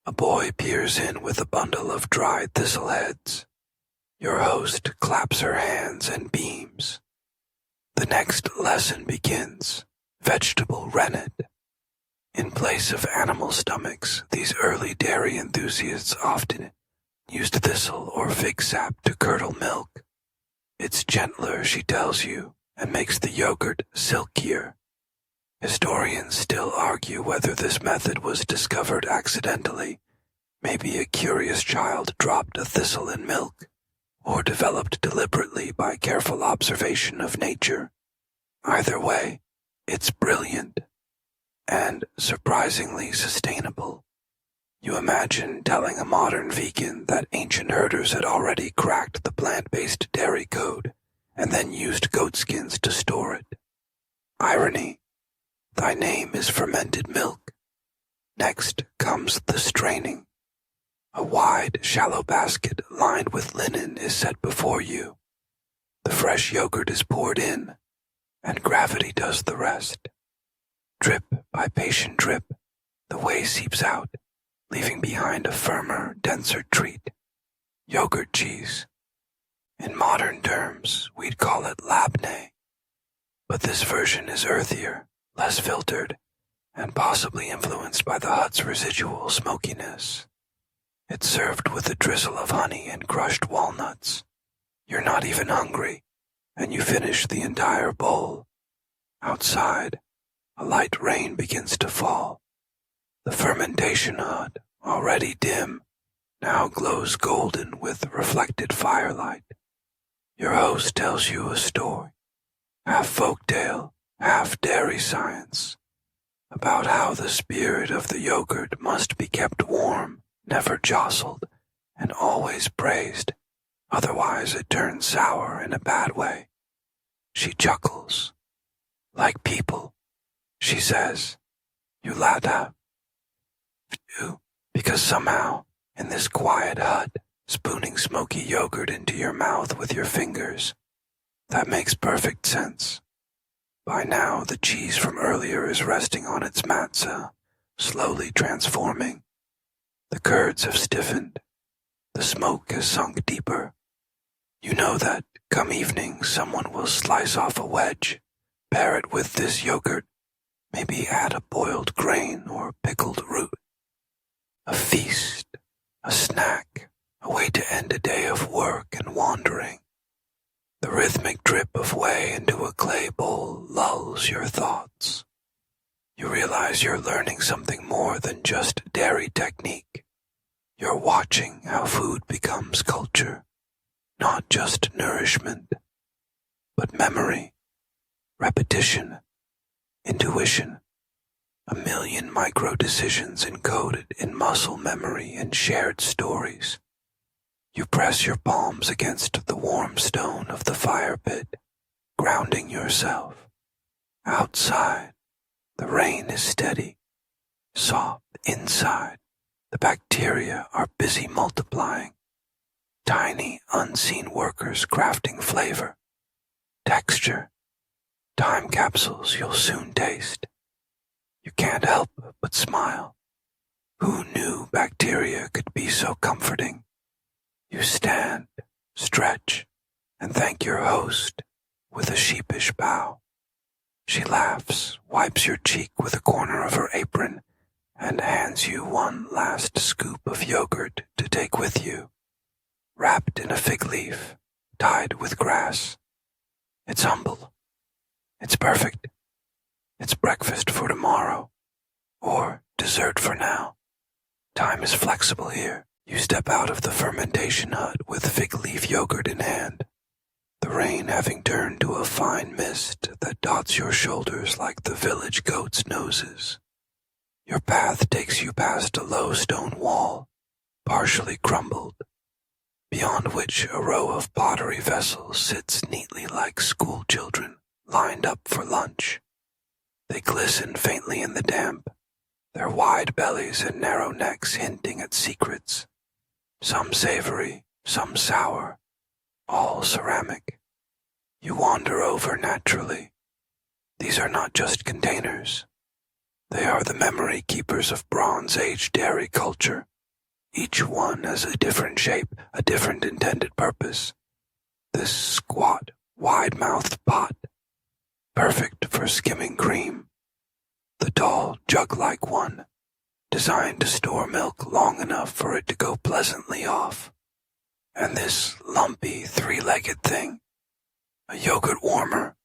A boy peers in with a bundle of dried thistleheads. Your host claps her hands and beams. The next lesson begins, vegetable rennet. In place of animal stomachs, these early dairy enthusiasts often used thistle or fig sap to curdle milk. It's gentler, she tells you, and makes the yogurt silkier. Historians still argue whether this method was discovered accidentally. Maybe a curious child dropped a thistle in milk, or developed deliberately by careful observation of nature. Either way, it's brilliant and surprisingly sustainable. You imagine telling a modern vegan that ancient herders had already cracked the plant-based dairy code and then used goatskins to store it. Irony. Thy name is fermented milk. Next comes the straining. A wide, shallow basket lined with linen is set before you. The fresh yogurt is poured in, and gravity does the rest. Drip by patient drip, the whey seeps out, leaving behind a firmer, denser treat. Yogurt cheese. In modern terms, we'd call it labneh. But this version is earthier, less filtered, and possibly influenced by the hut's residual smokiness. It's served with a drizzle of honey and crushed walnuts. You're not even hungry, and you finish the entire bowl. Outside, a light rain begins to fall. The fermentation hut, already dim, now glows golden with reflected firelight. Your host tells you a story, half folktale, half dairy science, about how the spirit of the yogurt must be kept warm, never jostled, and always praised, otherwise it turns sour in a bad way. She chuckles. Like people, she says, you laugh too, because somehow, in this quiet hut, spooning smoky yogurt into your mouth with your fingers, that makes perfect sense. By now, the cheese from earlier is resting on its matzah, slowly transforming. The curds have stiffened. The smoke has sunk deeper. You know that, come evening, someone will slice off a wedge, pair it with this yogurt, maybe add a boiled grain or pickled root. A feast, a snack, a way to end a day of work and wandering. The rhythmic drip of whey into a clay bowl lulls your thoughts. You realize you're learning something more than just dairy technique. You're watching how food becomes culture, not just nourishment, but memory, repetition, intuition, a million micro-decisions encoded in muscle memory and shared stories. You press your palms against the warm stone of the fire pit, grounding yourself. Outside, the rain is steady, soft. Inside, the bacteria are busy multiplying. Tiny, unseen workers crafting flavor, texture, time capsules you'll soon taste. You can't help but smile. Who knew bacteria could be so comforting? You stand, stretch, and thank your host with a sheepish bow. She laughs, wipes your cheek with a corner of her apron, and hands you one last scoop of yogurt to take with you, wrapped in a fig leaf, tied with grass. It's humble. It's perfect. It's breakfast for tomorrow, or dessert for now. Time is flexible here. You step out of the fermentation hut with fig leaf yogurt in hand, the rain having turned to a fine mist that dots your shoulders like the village goats' noses. Your path takes you past a low stone wall, partially crumbled, beyond which a row of pottery vessels sits neatly like school children, lined up for lunch. They glisten faintly in the damp, their wide bellies and narrow necks hinting at secrets, some savory, some sour, all ceramic. You wander over naturally. These are not just containers. They are the memory keepers of Bronze Age dairy culture. Each one has a different shape, a different intended purpose. This squat, wide-mouthed pot, perfect for skimming cream. The tall, jug-like one, designed to store milk long enough for it to go pleasantly off. And this lumpy, three-legged thing, a yogurt warmer.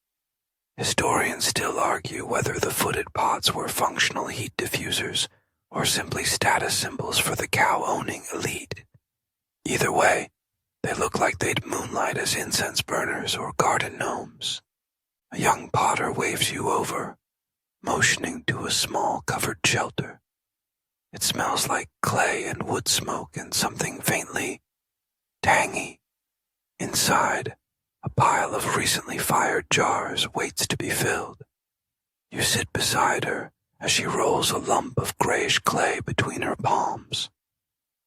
Historians still argue whether the footed pots were functional heat diffusers or simply status symbols for the cow-owning elite. Either way, they look like they'd moonlight as incense burners or garden gnomes. A young potter waves you over, motioning to a small covered shelter. It smells like clay and wood smoke and something faintly tangy. Inside, a pile of recently fired jars waits to be filled. You sit beside her as she rolls a lump of grayish clay between her palms.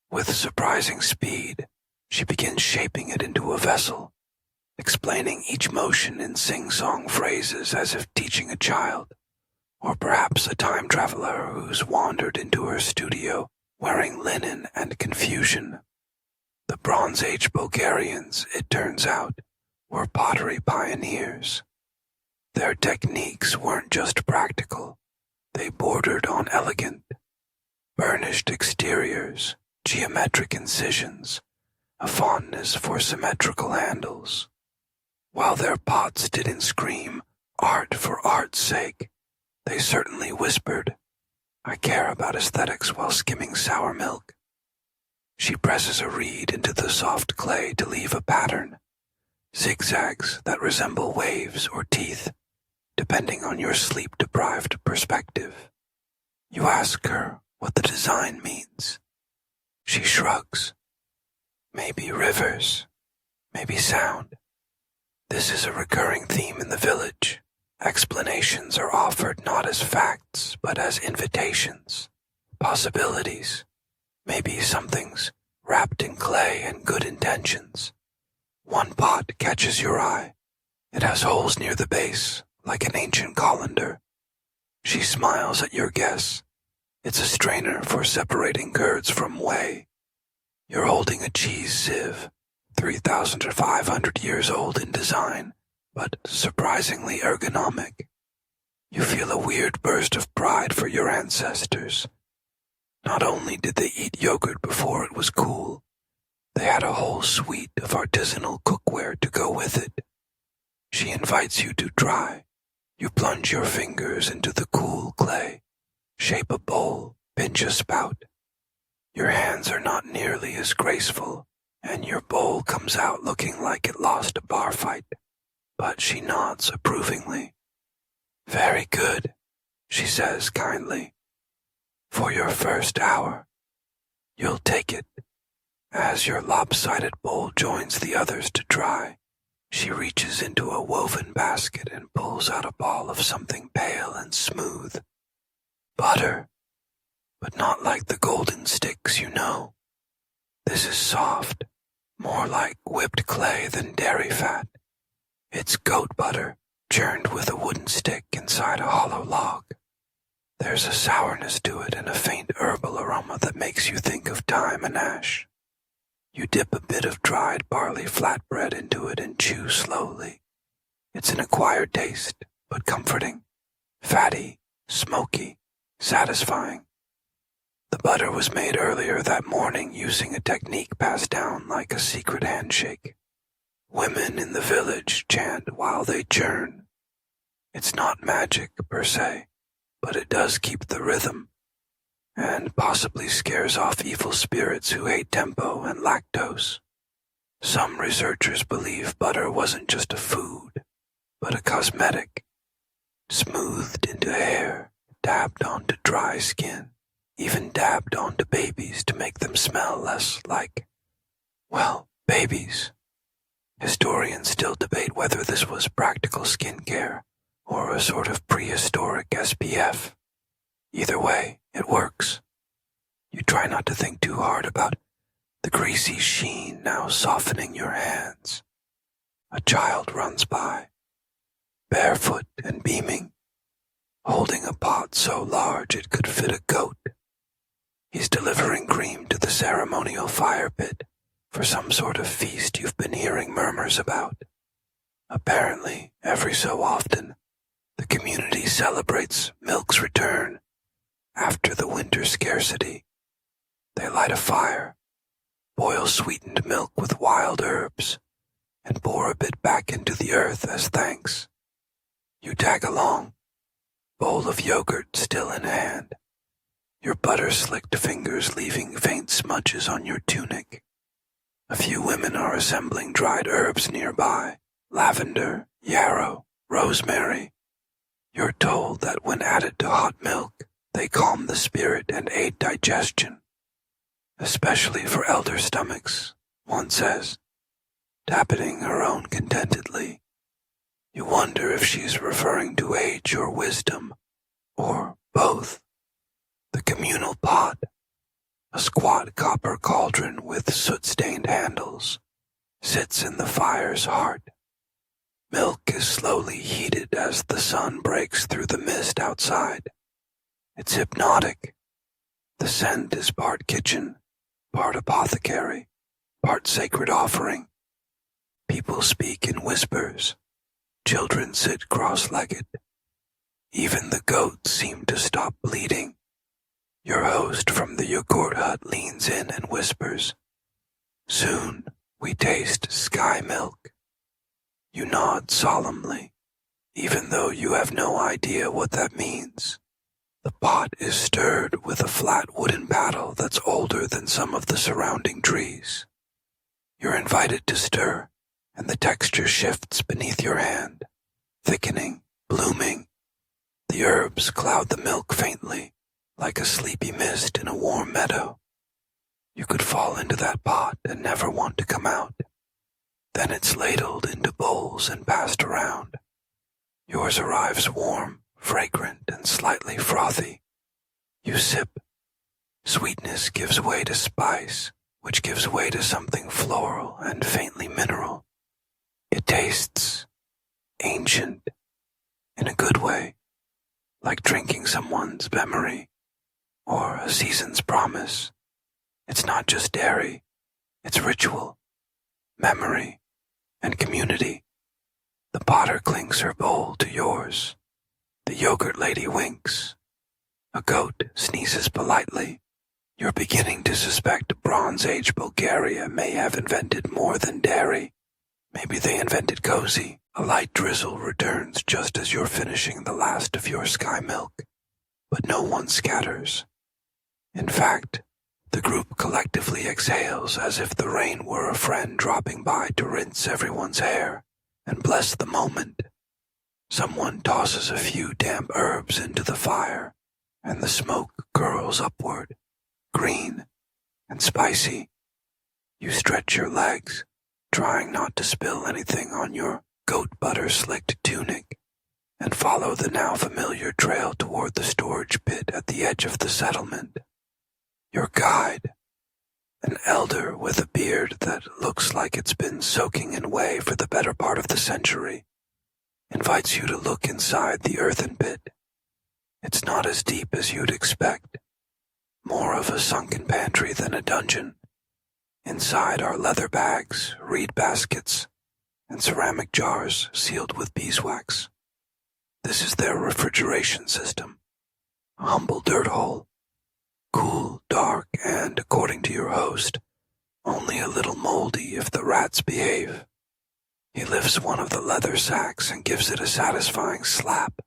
With surprising speed, she begins shaping it into a vessel, explaining each motion in sing-song phrases as if teaching a child, or perhaps a time traveler who's wandered into her studio wearing linen and confusion. The Bronze Age Bulgarians, it turns out, were pottery pioneers. Their techniques weren't just practical, they bordered on elegant. Burnished exteriors, geometric incisions, a fondness for symmetrical handles. While their pots didn't scream art for art's sake, they certainly whispered, "I care about aesthetics," while skimming sour milk. She presses a reed into the soft clay to leave a pattern, zigzags that resemble waves or teeth, depending on your sleep-deprived perspective. You ask her what the design means. She shrugs. Maybe rivers, maybe sound. This is a recurring theme in the village. Explanations are offered not as facts, but as invitations, possibilities. Maybe something's wrapped in clay and good intentions. One pot catches your eye. It has holes near the base, like an ancient colander. She smiles at your guess. It's a strainer for separating curds from whey. You're holding a cheese sieve, 3,500 years old in design, but surprisingly ergonomic. You feel a weird burst of pride for your ancestors. Not only did they eat yogurt before it was cool, they had a whole suite of artisanal cookware to go with it. She invites you to try. You plunge your fingers into the cool clay, shape a bowl, pinch a spout. Your hands are not nearly as graceful, and your bowl comes out looking like it lost a bar fight. But she nods approvingly. "Very good," she says kindly. "For your first hour, you'll take it." As your lopsided bowl joins the others to try, she reaches into a woven basket and pulls out a ball of something pale and smooth. Butter, but not like the golden sticks you know. This is soft, more like whipped clay than dairy fat. It's goat butter, churned with a wooden stick inside a hollow log. There's a sourness to it and a faint herbal aroma that makes you think of thyme and ash. You dip a bit of dried barley flatbread into it and chew slowly. It's an acquired taste, but comforting, fatty, smoky, satisfying. The butter was made earlier that morning using a technique passed down like a secret handshake. Women in the village chant while they churn. It's not magic per se, but it does keep the rhythm, and possibly scares off evil spirits who hate tempo and lactose. Some researchers believe butter wasn't just a food, but a cosmetic, smoothed into hair, dabbed onto dry skin, even dabbed onto babies to make them smell less like, well, babies. Historians still debate whether this was practical skincare or a sort of prehistoric SPF. Either way, it works. You try not to think too hard about the greasy sheen now softening your hands. A child runs by, barefoot and beaming, holding a pot so large it could fit a goat. He's delivering cream to the ceremonial fire pit for some sort of feast you've been hearing murmurs about. Apparently, every so often, the community celebrates milk's return after the winter scarcity. They light a fire, boil sweetened milk with wild herbs, and pour a bit back into the earth as thanks. You tag along, bowl of yogurt still in hand, your butter-slicked fingers leaving faint smudges on your tunic. A few women are assembling dried herbs nearby, lavender, yarrow, rosemary. You're told that when added to hot milk, they calm the spirit and aid digestion. Especially for elder stomachs, one says, tapping her own contentedly. You wonder if she's referring to age or wisdom, or both. The communal pot, a squat copper cauldron with soot-stained handles, sits in the fire's heart. Milk is slowly heated as the sun breaks through the mist outside. It's hypnotic. The scent is part kitchen, part apothecary, part sacred offering. People speak in whispers. Children sit cross-legged. Even the goats seem to stop bleeding. Your host from the yogurt hut leans in and whispers, "Soon we taste sky milk." You nod solemnly, even though you have no idea what that means. The pot is stirred with a flat wooden paddle that's older than some of the surrounding trees. You're invited to stir, and the texture shifts beneath your hand, thickening, blooming. The herbs cloud the milk faintly, like a sleepy mist in a warm meadow. You could fall into that pot and never want to come out. Then it's ladled into bowls and passed around. Yours arrives warm, fragrant, and slightly frothy. You sip. Sweetness gives way to spice, which gives way to something floral and faintly mineral. It tastes ancient, in a good way, like drinking someone's memory or a season's promise. It's not just dairy, it's ritual, memory, and community. The potter clinks her bowl to yours. The yogurt lady winks. A goat sneezes politely. You're beginning to suspect Bronze Age Bulgaria may have invented more than dairy. Maybe they invented cozy. A light drizzle returns just as you're finishing the last of your sky milk. But no one scatters. In fact, the group collectively exhales as if the rain were a friend dropping by to rinse everyone's hair and bless the moment. Someone tosses a few damp herbs into the fire, and the smoke curls upward, green and spicy. You stretch your legs, trying not to spill anything on your goat butter-slicked tunic, and follow the now familiar trail toward the storage pit at the edge of the settlement. Your guide, an elder with a beard that looks like it's been soaking in whey for the better part of the century, invites you to look inside the earthen pit. It's not as deep as you'd expect, more of a sunken pantry than a dungeon. Inside are leather bags, reed baskets, and ceramic jars sealed with beeswax. This is their refrigeration system, a humble dirt hole. Cool, dark, and, according to your host, only a little moldy if the rats behave. He lifts one of the leather sacks and gives it a satisfying slap.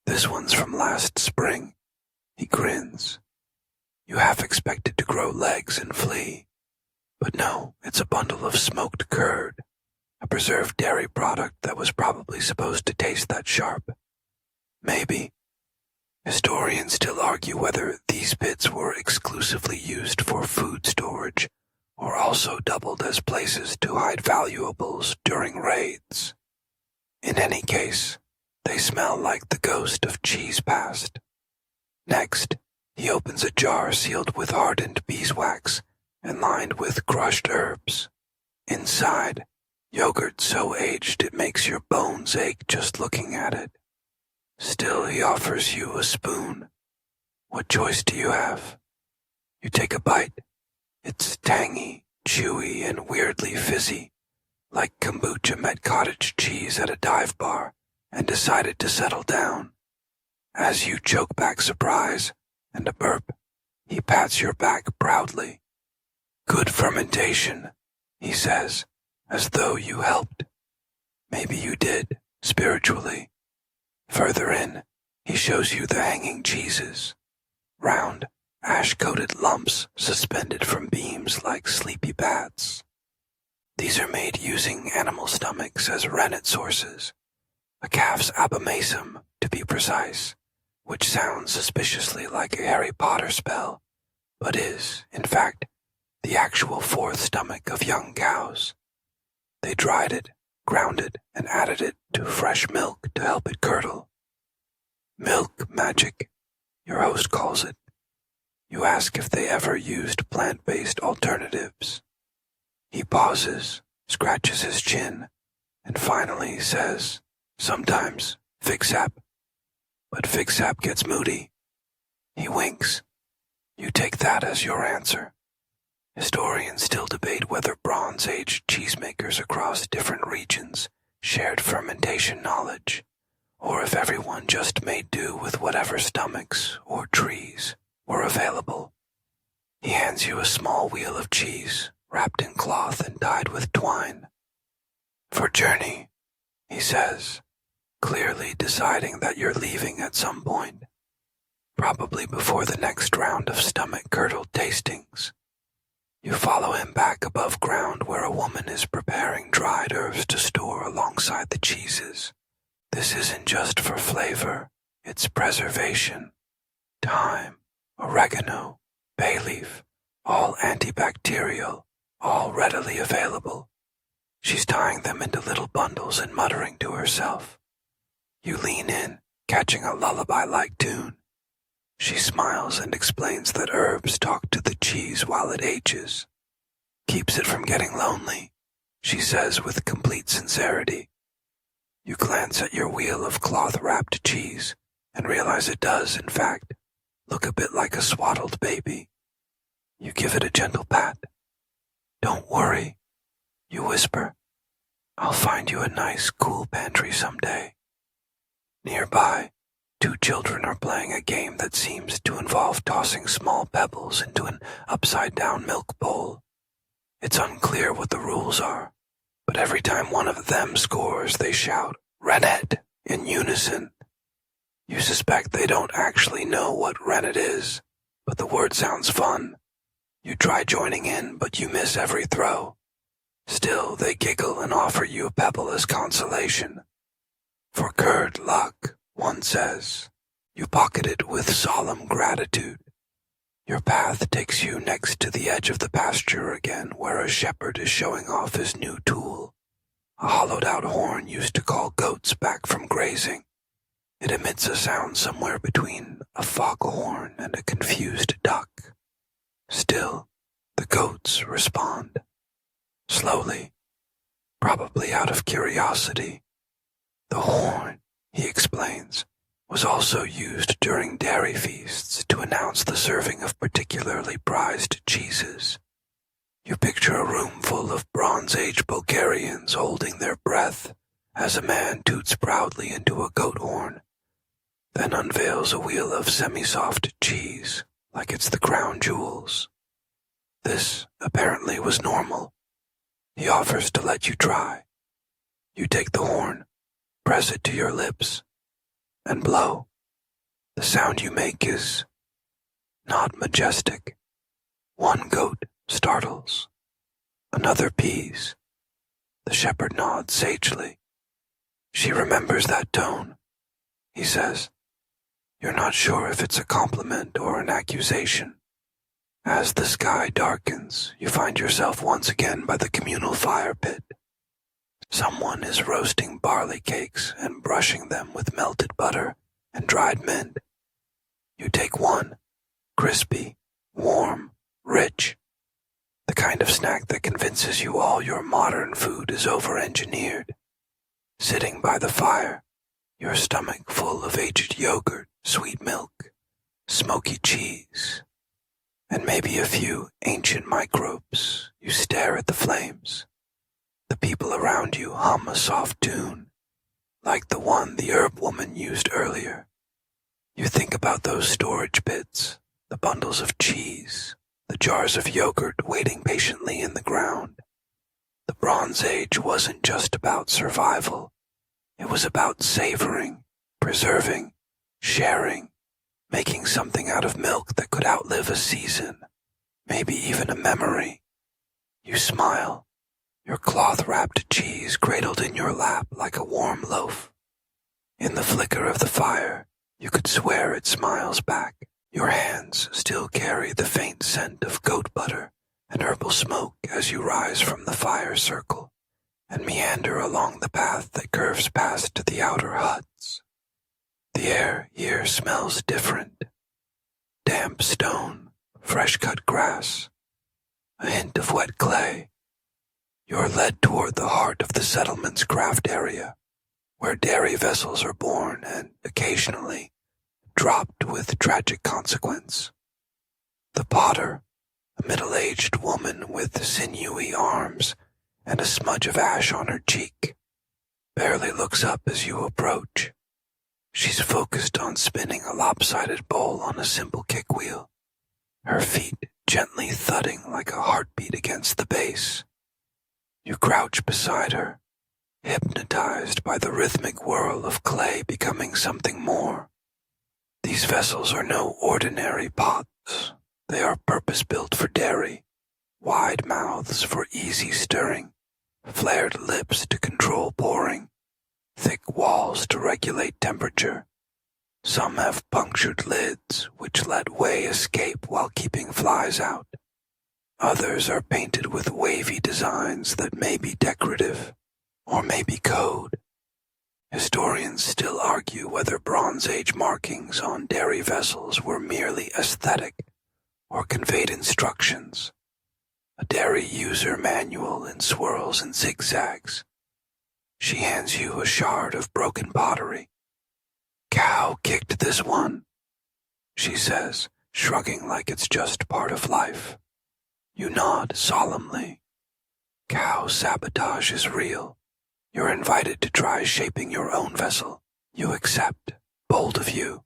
This one's from last spring. He grins. You half expected to grow legs and flee. But no, it's a bundle of smoked curd, a preserved dairy product that was probably supposed to taste that sharp. Maybe. Historians still argue whether these pits were exclusively used for food storage or also doubled as places to hide valuables during raids. In any case, they smell like the ghost of cheese past. Next, he opens a jar sealed with hardened beeswax and lined with crushed herbs. Inside, yogurt so aged it makes your bones ache just looking at it. Still, he offers you a spoon. What choice do you have? You take a bite. It's tangy, chewy, and weirdly fizzy, like kombucha met cottage cheese at a dive bar and decided to settle down. As you choke back surprise and a burp, he pats your back proudly. Good fermentation, he says, as though you helped. Maybe you did, spiritually. Further in, he shows you the hanging cheeses, round, ash-coated lumps suspended from beams like sleepy bats. These are made using animal stomachs as rennet sources, a calf's abomasum, to be precise, which sounds suspiciously like a Harry Potter spell, but is, in fact, the actual fourth stomach of young cows. They dried it, ground it, and added it to fresh milk to help it curdle. Milk magic, your host calls it. You ask if they ever used plant-based alternatives. He pauses, scratches his chin, and finally says, sometimes, fig-sap. But fig-sap gets moody. He winks. You take that as your answer. Historians still debate whether Bronze Age cheesemakers across different regions shared fermentation knowledge, or if everyone just made do with whatever stomachs or trees were available. He hands you a small wheel of cheese, wrapped in cloth and tied with twine. For journey, he says, clearly deciding that you're leaving at some point, probably before the next round of stomach-curdled tastings. You follow him back above ground where a woman is preparing dried herbs to store alongside the cheeses. This isn't just for flavor, it's preservation. Thyme, oregano, bay leaf, all antibacterial, all readily available. She's tying them into little bundles and muttering to herself. You lean in, catching a lullaby-like tune. She smiles and explains that herbs talk to the cheese while it ages. Keeps it from getting lonely, she says with complete sincerity. You glance at your wheel of cloth-wrapped cheese and realize it does, in fact, look a bit like a swaddled baby. You give it a gentle pat. Don't worry, you whisper. I'll find you a nice, cool pantry someday. Nearby, two children are playing a game that seems to involve tossing small pebbles into an upside-down milk bowl. It's unclear what the rules are, but every time one of them scores, they shout, "Rennet!" in unison. You suspect they don't actually know what rennet is, but the word sounds fun. You try joining in, but you miss every throw. Still, they giggle and offer you a pebble as consolation. For curd luck, one says. You pocket it with solemn gratitude. Your path takes you next to the edge of the pasture again, where a shepherd is showing off his new tool, a hollowed-out horn used to call goats back from grazing. It emits a sound somewhere between a foghorn and a confused duck. Still, the goats respond. Slowly, probably out of curiosity. The horn, he explains, was also used during dairy feasts to announce the serving of particularly prized cheeses. You picture a room full of Bronze Age Bulgarians holding their breath as a man toots proudly into a goat horn, then unveils a wheel of semi-soft cheese like it's the crown jewels. This apparently was normal. He offers to let you try. You take the horn, press it to your lips, and blow. The sound you make is not majestic. One goat startles. Another pees. The shepherd nods sagely. She remembers that tone, he says. You're not sure if it's a compliment or an accusation. As the sky darkens, you find yourself once again by the communal fire pit. Someone is roasting barley cakes and brushing them with melted butter and dried mint. You take one, crispy, warm, rich, the kind of snack that convinces you all your modern food is over-engineered. Sitting by the fire, your stomach full of aged yogurt, sweet milk, smoky cheese, and maybe a few ancient microbes, you stare at the flames. The people around you hum a soft tune, like the one the herb woman used earlier. You think about those storage pits, the bundles of cheese, the jars of yogurt waiting patiently in the ground. The Bronze Age wasn't just about survival. It was about savoring, preserving, sharing, making something out of milk that could outlive a season, maybe even a memory. You smile, your cloth-wrapped cheese cradled in your lap like a warm loaf. In the flicker of the fire, you could swear it smiles back. Your hands still carry the faint scent of goat butter and herbal smoke as you rise from the fire circle and meander along the path that curves past the outer huts. The air here smells different. Damp stone, fresh-cut grass, a hint of wet clay. You're led toward the heart of the settlement's craft area, where dairy vessels are born and, occasionally, dropped with tragic consequence. The potter, a middle-aged woman with sinewy arms and a smudge of ash on her cheek, barely looks up as you approach. She's focused on spinning a lopsided bowl on a simple kick wheel, her feet gently thudding like a heartbeat against the base. You crouch beside her, hypnotized by the rhythmic whirl of clay becoming something more. These vessels are no ordinary pots. They are purpose-built for dairy, wide mouths for easy stirring, flared lips to control pouring, thick walls to regulate temperature. Some have punctured lids which let whey escape while keeping flies out. Others are painted with wavy designs that may be decorative, or may be code. Historians still argue whether Bronze Age markings on dairy vessels were merely aesthetic or conveyed instructions. A dairy user manual in swirls and zigzags. She hands you a shard of broken pottery. "Cow kicked this one," she says, shrugging like it's just part of life. You nod solemnly. Cow sabotage is real. You're invited to try shaping your own vessel. You accept. Bold of you.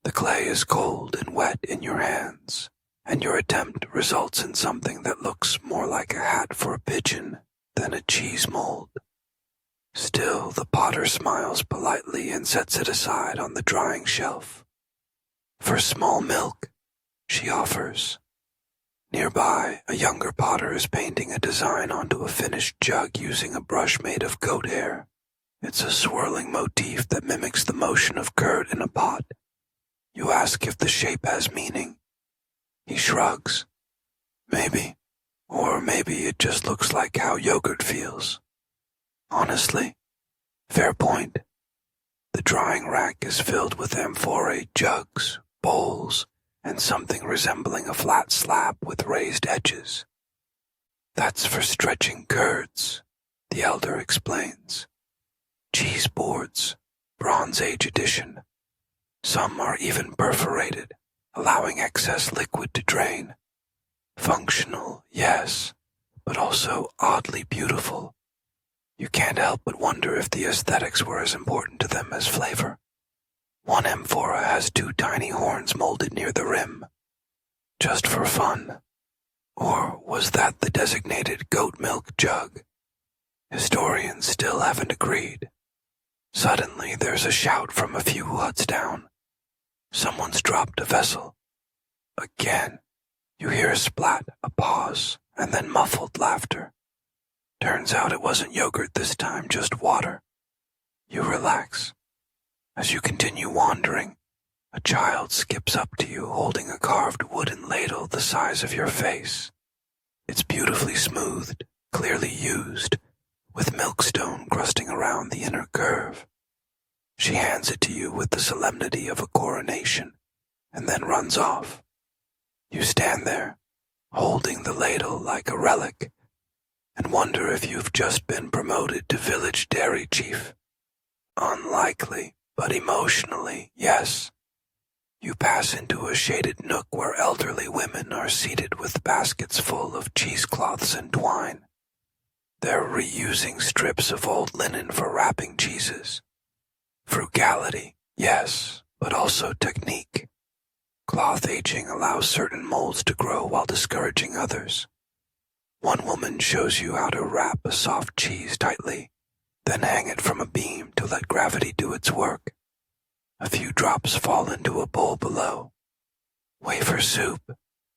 The clay is cold and wet in your hands, and your attempt results in something that looks more like a hat for a pigeon than a cheese mold. Still, the potter smiles politely and sets it aside on the drying shelf. "For small milk," she offers. Nearby, a younger potter is painting a design onto a finished jug using a brush made of goat hair. It's a swirling motif that mimics the motion of curd in a pot. You ask if the shape has meaning. He shrugs. Maybe. Or maybe it just looks like how yogurt feels. Honestly, fair point. The drying rack is filled with amphorae jugs, bowls, and something resembling a flat slab with raised edges. "That's for stretching curds," the elder explains. "Cheese boards, Bronze Age edition. Some are even perforated, allowing excess liquid to drain. Functional, yes, but also oddly beautiful. You can't help but wonder if the aesthetics were as important to them as flavor. One amphora has 2 tiny horns molded near the rim. Just for fun. Or was that the designated goat milk jug? Historians still haven't agreed. Suddenly there's a shout from a few huts down. Someone's dropped a vessel. Again, you hear a splat, a pause, and then muffled laughter. Turns out it wasn't yogurt this time, just water. You relax. As you continue wandering, A child skips up to you holding a carved wooden ladle the size of your face. It's beautifully smoothed, clearly used, with milkstone crusting around the inner curve. She hands it to you with the solemnity of a coronation, and then runs off. You stand there, holding the ladle like a relic, and wonder if you've just been promoted to village dairy chief. Unlikely, but emotionally, yes. You pass into a shaded nook where elderly women are seated with baskets full of cheesecloths and twine. They're reusing strips of old linen for wrapping cheeses. Frugality, yes, but also technique. Cloth aging allows certain molds to grow while discouraging others. One woman shows you how to wrap a soft cheese tightly, then hang it from a beam to let gravity do its work. A few drops fall into a bowl below. Wafer soup,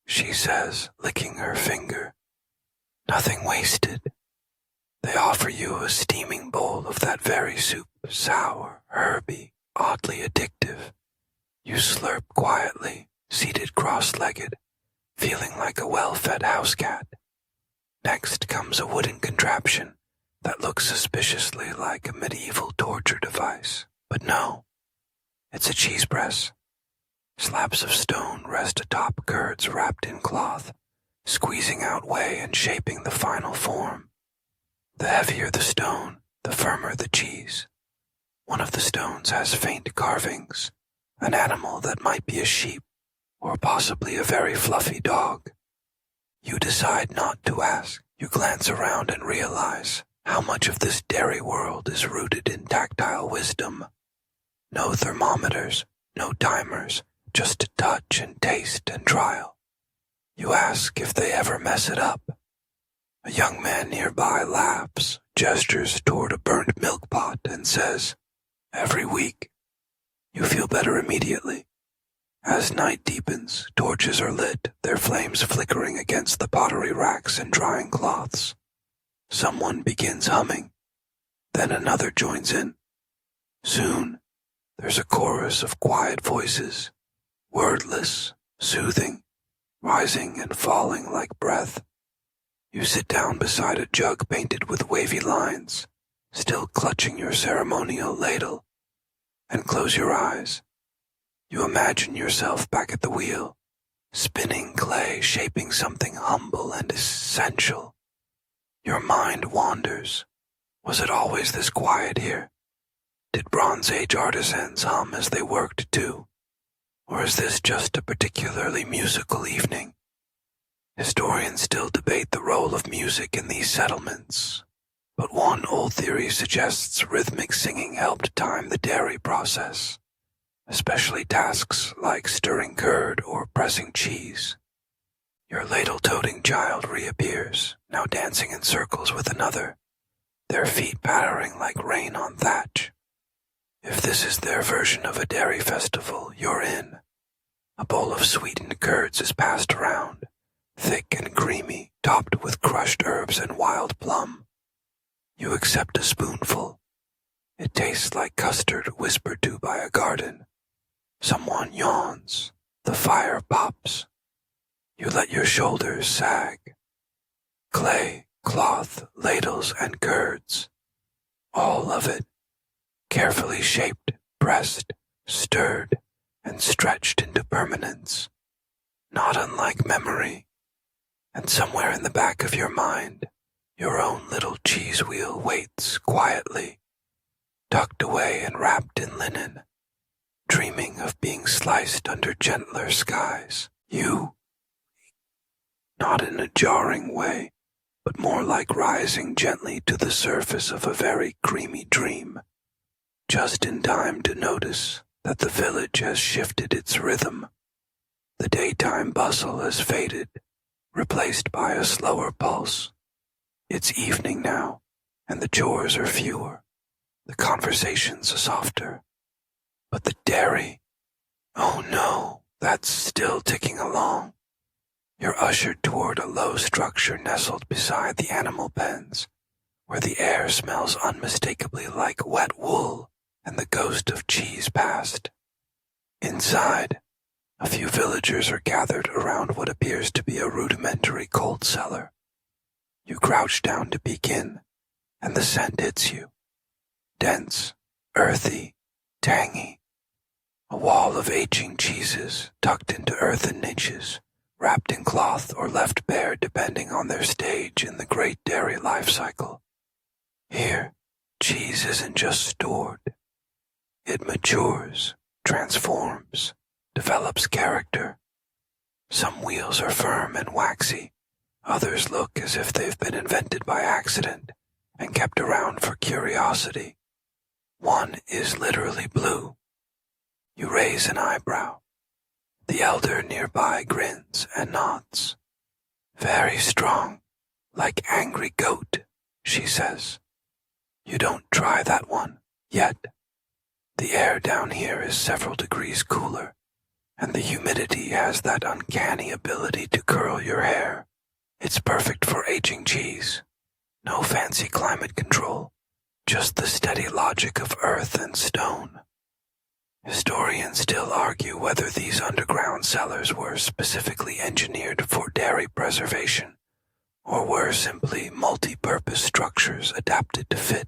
she says, licking her finger. Nothing wasted. They offer you a steaming bowl of that very soup, sour, herby, oddly addictive. You slurp quietly, seated cross-legged, feeling like a well-fed house cat. Next comes a wooden contraption that looks suspiciously like a medieval torture device. But no, it's a cheese press. Slabs of stone rest atop curds wrapped in cloth, squeezing out whey and shaping the final form. The heavier the stone, the firmer the cheese. One of the stones has faint carvings, an animal that might be a sheep, or possibly a very fluffy dog. You decide not to ask. You glance around and realize how much of this dairy world is rooted in tactile wisdom. No thermometers, no timers, just a touch and taste and trial. You ask if they ever mess it up. A young man nearby laughs, gestures toward a burnt milk pot, and says, "Every week." You feel better immediately. As night deepens, torches are lit, their flames flickering against the pottery racks and drying cloths. Someone begins humming. Then another joins in. Soon, there's a chorus of quiet voices, wordless, soothing, rising and falling like breath. You sit down beside a jug painted with wavy lines, still clutching your ceremonial ladle, and close your eyes. You imagine yourself back at the wheel, spinning clay, shaping something humble and essential. Your mind wanders. Was it always this quiet here? Did Bronze Age artisans hum as they worked too? Or is this just a particularly musical evening? Historians still debate the role of music in these settlements, but one old theory suggests rhythmic singing helped time the dairy process, especially tasks like stirring curd or pressing cheese. Your ladle-toting child reappears, now dancing in circles with another, their feet pattering like rain on thatch. If this is their version of a dairy festival, you're in. A bowl of sweetened curds is passed around, thick and creamy, topped with crushed herbs and wild plum. You accept a spoonful. It tastes like custard whispered to by a garden. Someone yawns. The fire pops. You let your shoulders sag. Clay, cloth, ladles, and curds. All of it. Carefully shaped, pressed, stirred, and stretched into permanence. Not unlike memory. And somewhere in the back of your mind, your own little cheese wheel waits quietly, tucked away and wrapped in linen, dreaming of being sliced under gentler skies. You, not in a jarring way, but more like rising gently to the surface of a very creamy dream, just in time to notice that the village has shifted its rhythm. The daytime bustle has faded, replaced by a slower pulse. It's evening now, and the chores are fewer, the conversations softer. But the dairy, oh no, that's still ticking along. You're ushered toward a low structure nestled beside the animal pens, where the air smells unmistakably like wet wool and the ghost of cheese past. Inside, a few villagers are gathered around what appears to be a rudimentary cold cellar. You crouch down to peek in, and the scent hits you. Dense, earthy, tangy. A wall of aging cheeses tucked into earthen niches, wrapped in cloth or left bare depending on their stage in the great dairy life cycle. Here, cheese isn't just stored. It matures, transforms, develops character. Some wheels are firm and waxy. Others look as if they've been invented by accident and kept around for curiosity. One is literally blue. You raise an eyebrow. The elder nearby grins and nods. Very strong, like angry goat, she says. You don't try that one, yet. The air down here is several degrees cooler, and the humidity has that uncanny ability to curl your hair. It's perfect for aging cheese. No fancy climate control, just the steady logic of earth and stone. Historians still argue whether these underground cellars were specifically engineered for dairy preservation, or were simply multi-purpose structures adapted to fit.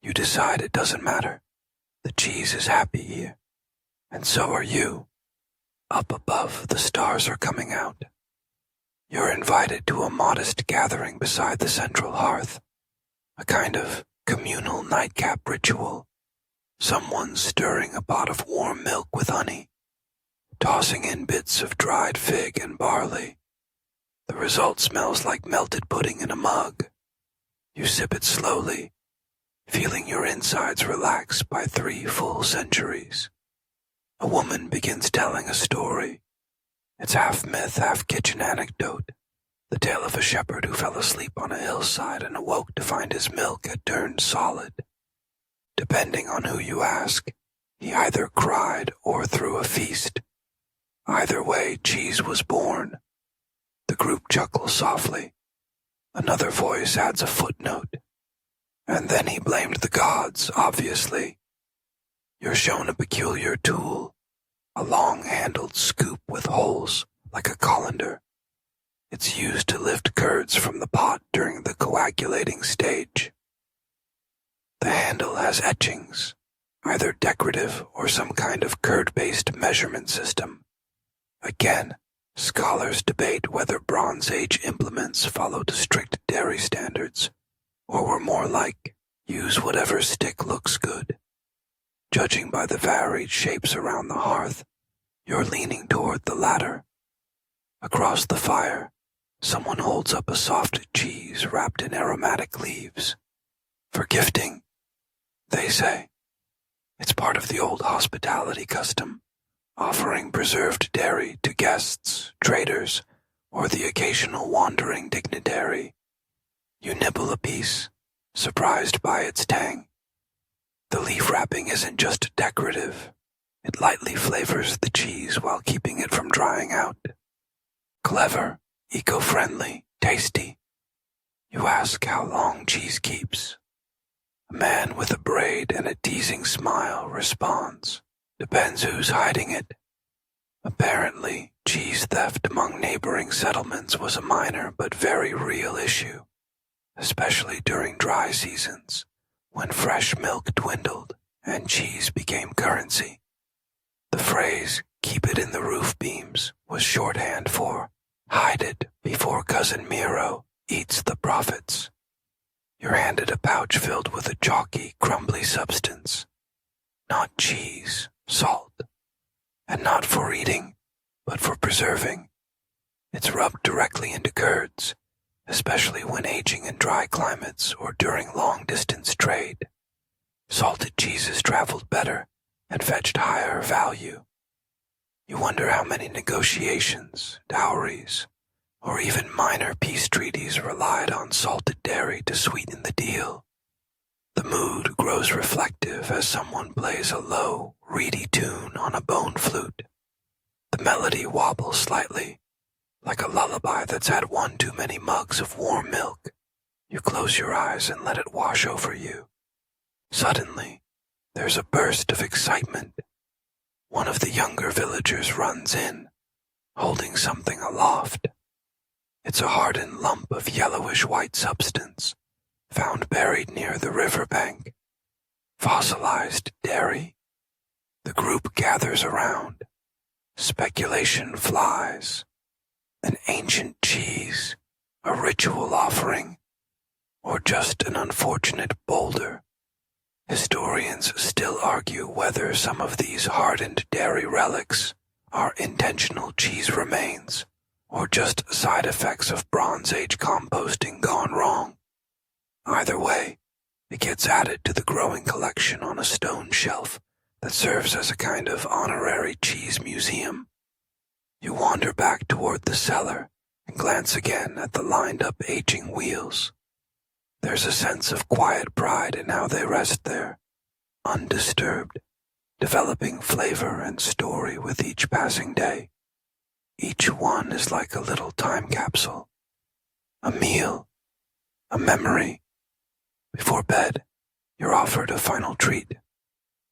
You decide it doesn't matter. The cheese is happy here, and so are you. Up above, the stars are coming out. You're invited to a modest gathering beside the central hearth, a kind of communal nightcap ritual. Someone stirring a pot of warm milk with honey, tossing in bits of dried fig and barley. The result smells like melted pudding in a mug. You sip it slowly, feeling your insides relax by 3 full centuries. A woman begins telling a story. It's half myth, half kitchen anecdote. The tale of a shepherd who fell asleep on a hillside and awoke to find his milk had turned solid. Depending on who you ask, he either cried or threw a feast. Either way, cheese was born. The group chuckles softly. Another voice adds a footnote. And then he blamed the gods, obviously. You're shown a peculiar tool, a long-handled scoop with holes, like a colander. It's used to lift curds from the pot during the coagulating stage. The handle has etchings, either decorative or some kind of curd-based measurement system. Again, scholars debate whether Bronze Age implements followed strict dairy standards, or were more like, use whatever stick looks good. Judging by the varied shapes around the hearth, you're leaning toward the latter. Across the fire, someone holds up a soft cheese wrapped in aromatic leaves. For gifting, they say. It's part of the old hospitality custom, offering preserved dairy to guests, traders, or the occasional wandering dignitary. You nibble a piece, surprised by its tang. The leaf wrapping isn't just decorative. It lightly flavors the cheese while keeping it from drying out. Clever, eco-friendly, tasty. You ask how long cheese keeps. A man with a braid and a teasing smile responds. Depends who's hiding it. Apparently, cheese theft among neighboring settlements was a minor but very real issue, especially during dry seasons, when fresh milk dwindled and cheese became currency. The phrase, "keep it in the roof beams," was shorthand for, "hide it before Cousin Miro eats the profits." You're handed a pouch filled with a chalky, crumbly substance. Not cheese, salt. And not for eating, but for preserving. It's rubbed directly into curds, especially when aging in dry climates or during long-distance trade. Salted cheeses traveled better and fetched higher value. You wonder how many negotiations, dowries, or even minor peace treaties relied on salted dairy to sweeten the deal. The mood grows reflective as someone plays a low, reedy tune on a bone flute. The melody wobbles slightly, like a lullaby that's had one too many mugs of warm milk. You close your eyes and let it wash over you. Suddenly, there's a burst of excitement. One of the younger villagers runs in, holding something aloft. It's a hardened lump of yellowish-white substance, found buried near the riverbank. Fossilized dairy. The group gathers around. Speculation flies. An ancient cheese, a ritual offering, or just an unfortunate boulder. Historians still argue whether some of these hardened dairy relics are intentional cheese remains or just side effects of Bronze Age composting gone wrong. Either way, it gets added to the growing collection on a stone shelf that serves as a kind of honorary cheese museum. You wander back toward the cellar and glance again at the lined-up aging wheels. There's a sense of quiet pride in how they rest there, undisturbed, developing flavor and story with each passing day. Each one is like a little time capsule, a meal, a memory. Before bed, you're offered a final treat.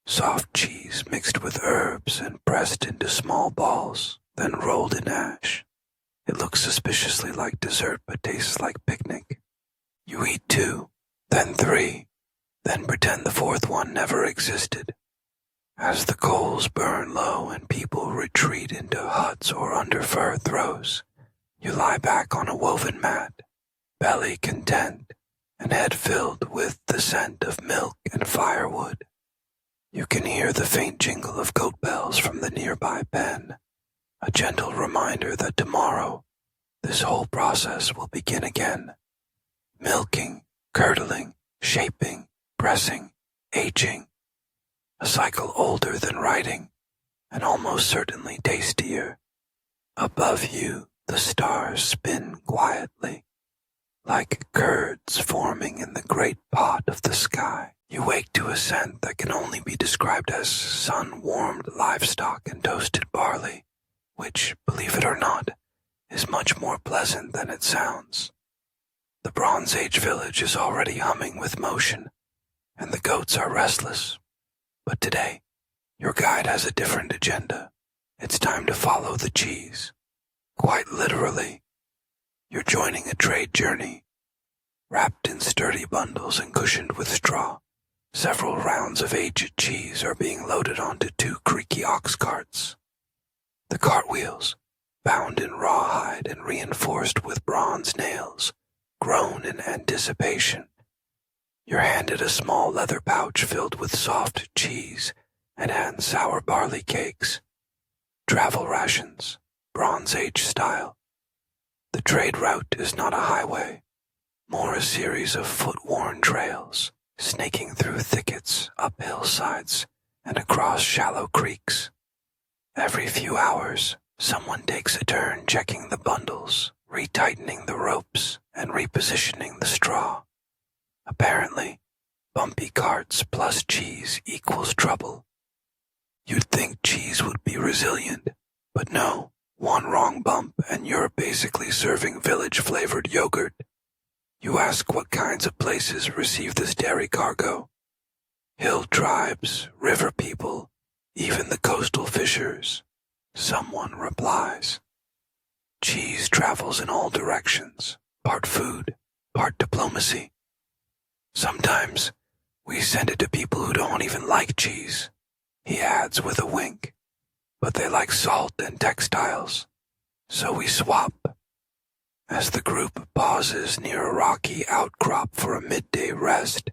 Soft cheese mixed with herbs and pressed into small balls, then rolled in ash. It looks suspiciously like dessert but tastes like picnic. You eat 2, then 3, then pretend the 4th one never existed. As the coals burn low and people retreat into huts or under fir throws, you lie back on a woven mat, belly content, and head filled with the scent of milk and firewood. You can hear the faint jingle of goat bells from the nearby pen, a gentle reminder that tomorrow this whole process will begin again. Milking, curdling, shaping, pressing, aging. A cycle older than writing, and almost certainly tastier. Above you, the stars spin quietly, like curds forming in the great pot of the sky. You wake to a scent that can only be described as sun-warmed livestock and toasted barley, which, believe it or not, is much more pleasant than it sounds. The Bronze Age village is already humming with motion, and the goats are restless. But today, your guide has a different agenda. It's time to follow the cheese. Quite literally, you're joining a trade journey. Wrapped in sturdy bundles and cushioned with straw, several rounds of aged cheese are being loaded onto 2 creaky ox carts. The cartwheels, bound in rawhide and reinforced with bronze nails, groan in anticipation. You're handed a small leather pouch filled with soft cheese and hand-sour barley cakes. Travel rations, Bronze Age style. The trade route is not a highway, more a series of foot-worn trails, snaking through thickets, up hillsides, and across shallow creeks. Every few hours, someone takes a turn checking the bundles, retightening the ropes, and repositioning the straw. Apparently, bumpy carts plus cheese equals trouble. You'd think cheese would be resilient, but no, one wrong bump and you're basically serving village-flavored yogurt. You ask what kinds of places receive this dairy cargo. Hill tribes, river people, even the coastal fishers. Someone replies. Cheese travels in all directions, part food, part diplomacy. Sometimes, we send it to people who don't even like cheese, he adds with a wink, but they like salt and textiles, so we swap. As the group pauses near a rocky outcrop for a midday rest,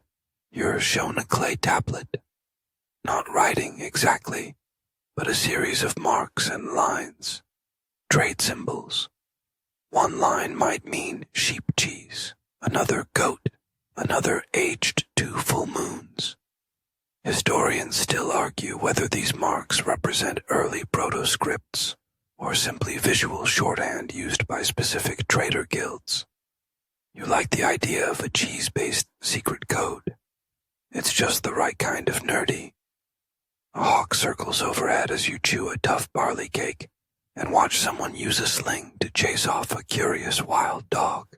you're shown a clay tablet. Not writing exactly, but a series of marks and lines, trade symbols. One line might mean sheep cheese, another goat, another aged 2 full moons. Historians still argue whether these marks represent early proto-scripts or simply visual shorthand used by specific trader guilds. You like the idea of a cheese-based secret code. It's just the right kind of nerdy. A hawk circles overhead as you chew a tough barley cake and watch someone use a sling to chase off a curious wild dog.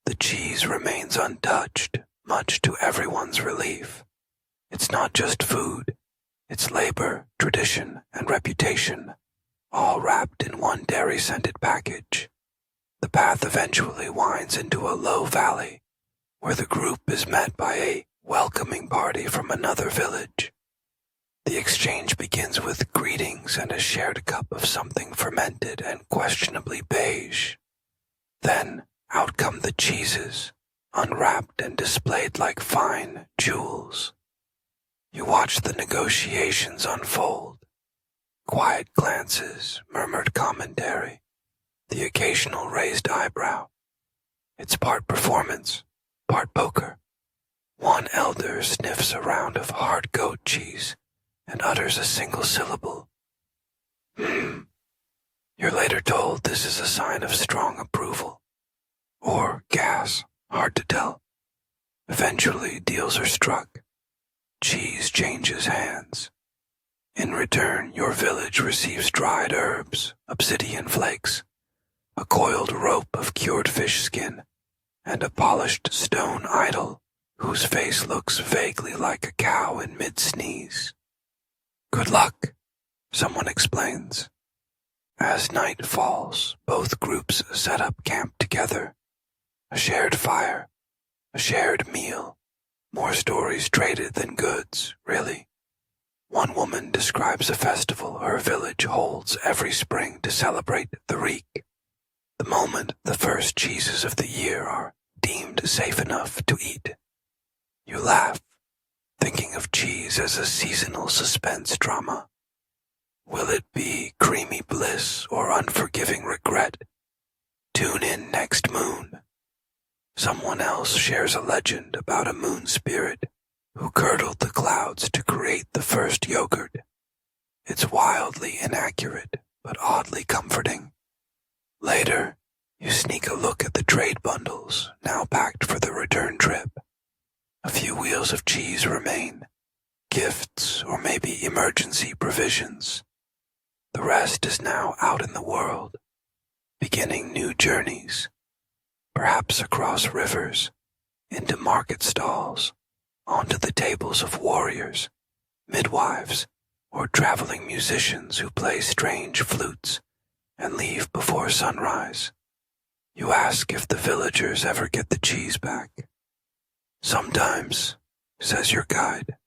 The cheese remains untouched, much to everyone's relief. It's not just food, its labor, tradition, and reputation, all wrapped in one dairy-scented package. The path eventually winds into a low valley, where the group is met by a welcoming party from another village. The exchange begins with greetings and a shared cup of something fermented and questionably beige. Then out come the cheeses, unwrapped and displayed like fine jewels. You watch the negotiations unfold. Quiet glances, murmured commentary, the occasional raised eyebrow. It's part performance, part poker. One elder sniffs a round of hard goat cheese and utters a single syllable. You're later told this is a sign of strong approval. Or gas, hard to tell. Eventually, deals are struck. Cheese changes hands. In return, your village receives dried herbs, obsidian flakes, a coiled rope of cured fish skin, and a polished stone idol whose face looks vaguely like a cow in mid-sneeze. Good luck, someone explains. As night falls, both groups set up camp together. A shared fire, a shared meal, more stories traded than goods, really. One woman describes a festival her village holds every spring to celebrate the reek, the moment the first cheeses of the year are deemed safe enough to eat. You laugh, thinking of cheese as a seasonal suspense drama. Will it be creamy bliss or unforgiving regret? Tune in next moon. Someone else shares a legend about a moon spirit who curdled the clouds to create the first yogurt. It's wildly inaccurate, but oddly comforting. Later, you sneak a look at the trade bundles, now packed for the return trip. A few wheels of cheese remain, gifts or maybe emergency provisions. The rest is now out in the world, beginning new journeys, perhaps across rivers, into market stalls, onto the tables of warriors, midwives, or traveling musicians who play strange flutes and leave before sunrise. You ask if the villagers ever get the cheese back. Sometimes, says your guide,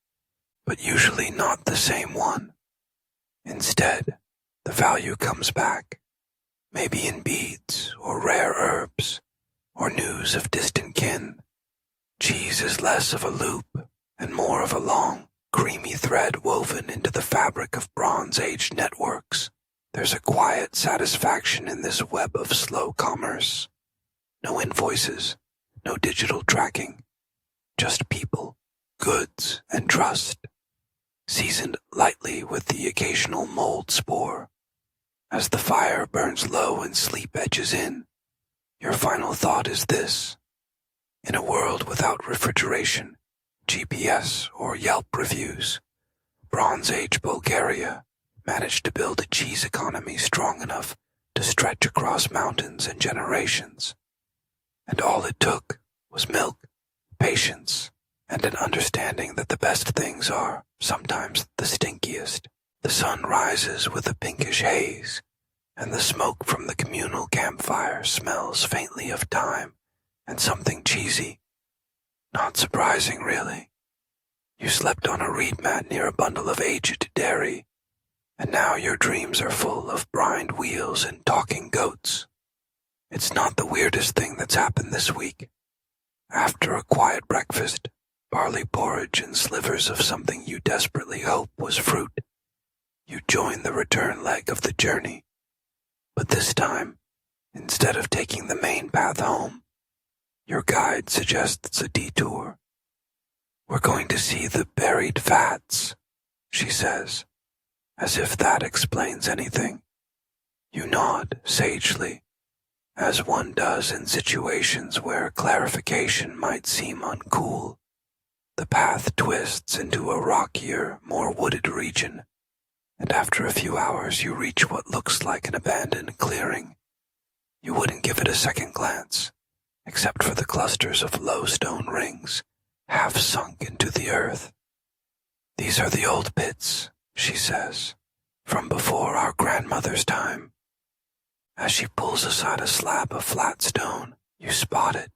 but usually not the same one. Instead, the value comes back, maybe in beads or rare herbs, or news of distant kin. Cheese is less of a loop and more of a long, creamy thread woven into the fabric of Bronze Age networks. There's a quiet satisfaction in this web of slow commerce. No invoices, no digital tracking, just people, goods, and trust, seasoned lightly with the occasional mold spore. As the fire burns low and sleep edges in, your final thought is this. In a world without refrigeration, GPS, or Yelp reviews, Bronze Age Bulgaria managed to build a cheese economy strong enough to stretch across mountains and generations. And all it took was milk, patience, and an understanding that the best things are sometimes the stinkiest. The sun rises with a pinkish haze, and the smoke from the communal campfire smells faintly of thyme and something cheesy. Not surprising, really. You slept on a reed mat near a bundle of aged dairy, and now your dreams are full of brined wheels and talking goats. It's not the weirdest thing that's happened this week. After a quiet breakfast, barley porridge and slivers of something you desperately hope was fruit, you join the return leg of the journey. But this time, instead of taking the main path home, your guide suggests a detour. We're going to see the buried vats, she says, as if that explains anything. You nod sagely, as one does in situations where clarification might seem uncool. The path twists into a rockier, more wooded region, and after a few hours you reach what looks like an abandoned clearing. You wouldn't give it a second glance, except for the clusters of low stone rings, half sunk into the earth. These are the old pits, she says, from before our grandmother's time. As she pulls aside a slab of flat stone, you spot it,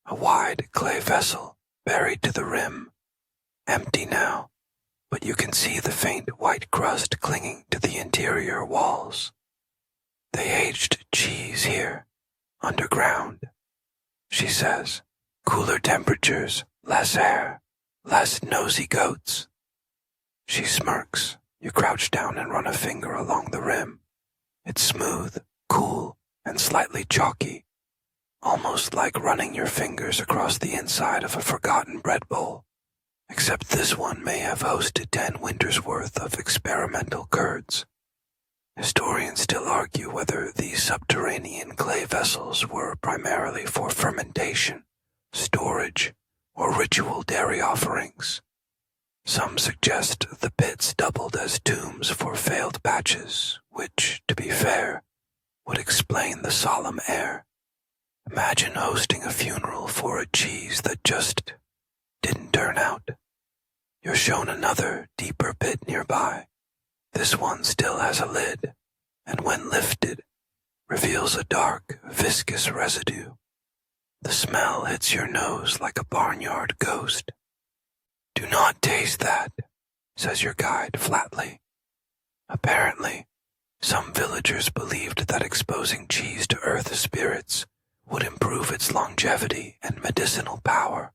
a wide clay vessel buried to the rim, empty now, but you can see the faint white crust clinging to the interior walls. They aged cheese here, underground, she says. Cooler temperatures, less air, less nosy goats. She smirks. You crouch down and run a finger along the rim. It's smooth, cool, and slightly chalky, almost like running your fingers across the inside of a forgotten bread bowl, except this one may have hosted 10 winters' worth of experimental curds. Historians still argue whether these subterranean clay vessels were primarily for fermentation, storage, or ritual dairy offerings. Some suggest the pits doubled as tombs for failed batches, which, to be fair, would explain the solemn air. Imagine hosting a funeral for a cheese that just didn't turn out. You're shown another, deeper pit nearby. This one still has a lid, and when lifted, reveals a dark, viscous residue. The smell hits your nose like a barnyard ghost. "Do not taste that," says your guide flatly. Apparently, some villagers believed that exposing cheese to earth spirits would improve its longevity and medicinal power.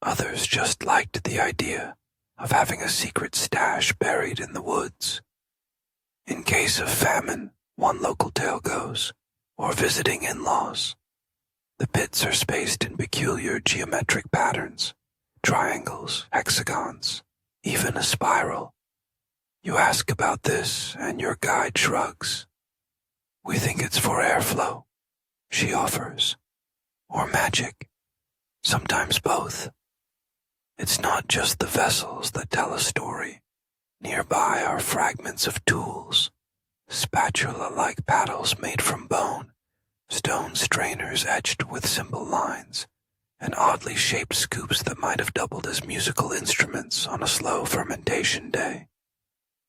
Others just liked the idea of having a secret stash buried in the woods. In case of famine, one local tale goes, or visiting in-laws. The pits are spaced in peculiar geometric patterns, triangles, hexagons, even a spiral. You ask about this, and your guide shrugs. "We think it's for airflow," she offers. "Or magic. Sometimes both. It's not just the vessels that tell a story. Nearby are fragments of tools, spatula-like paddles made from bone, stone strainers etched with simple lines, and oddly shaped scoops that might have doubled as musical instruments on a slow fermentation day.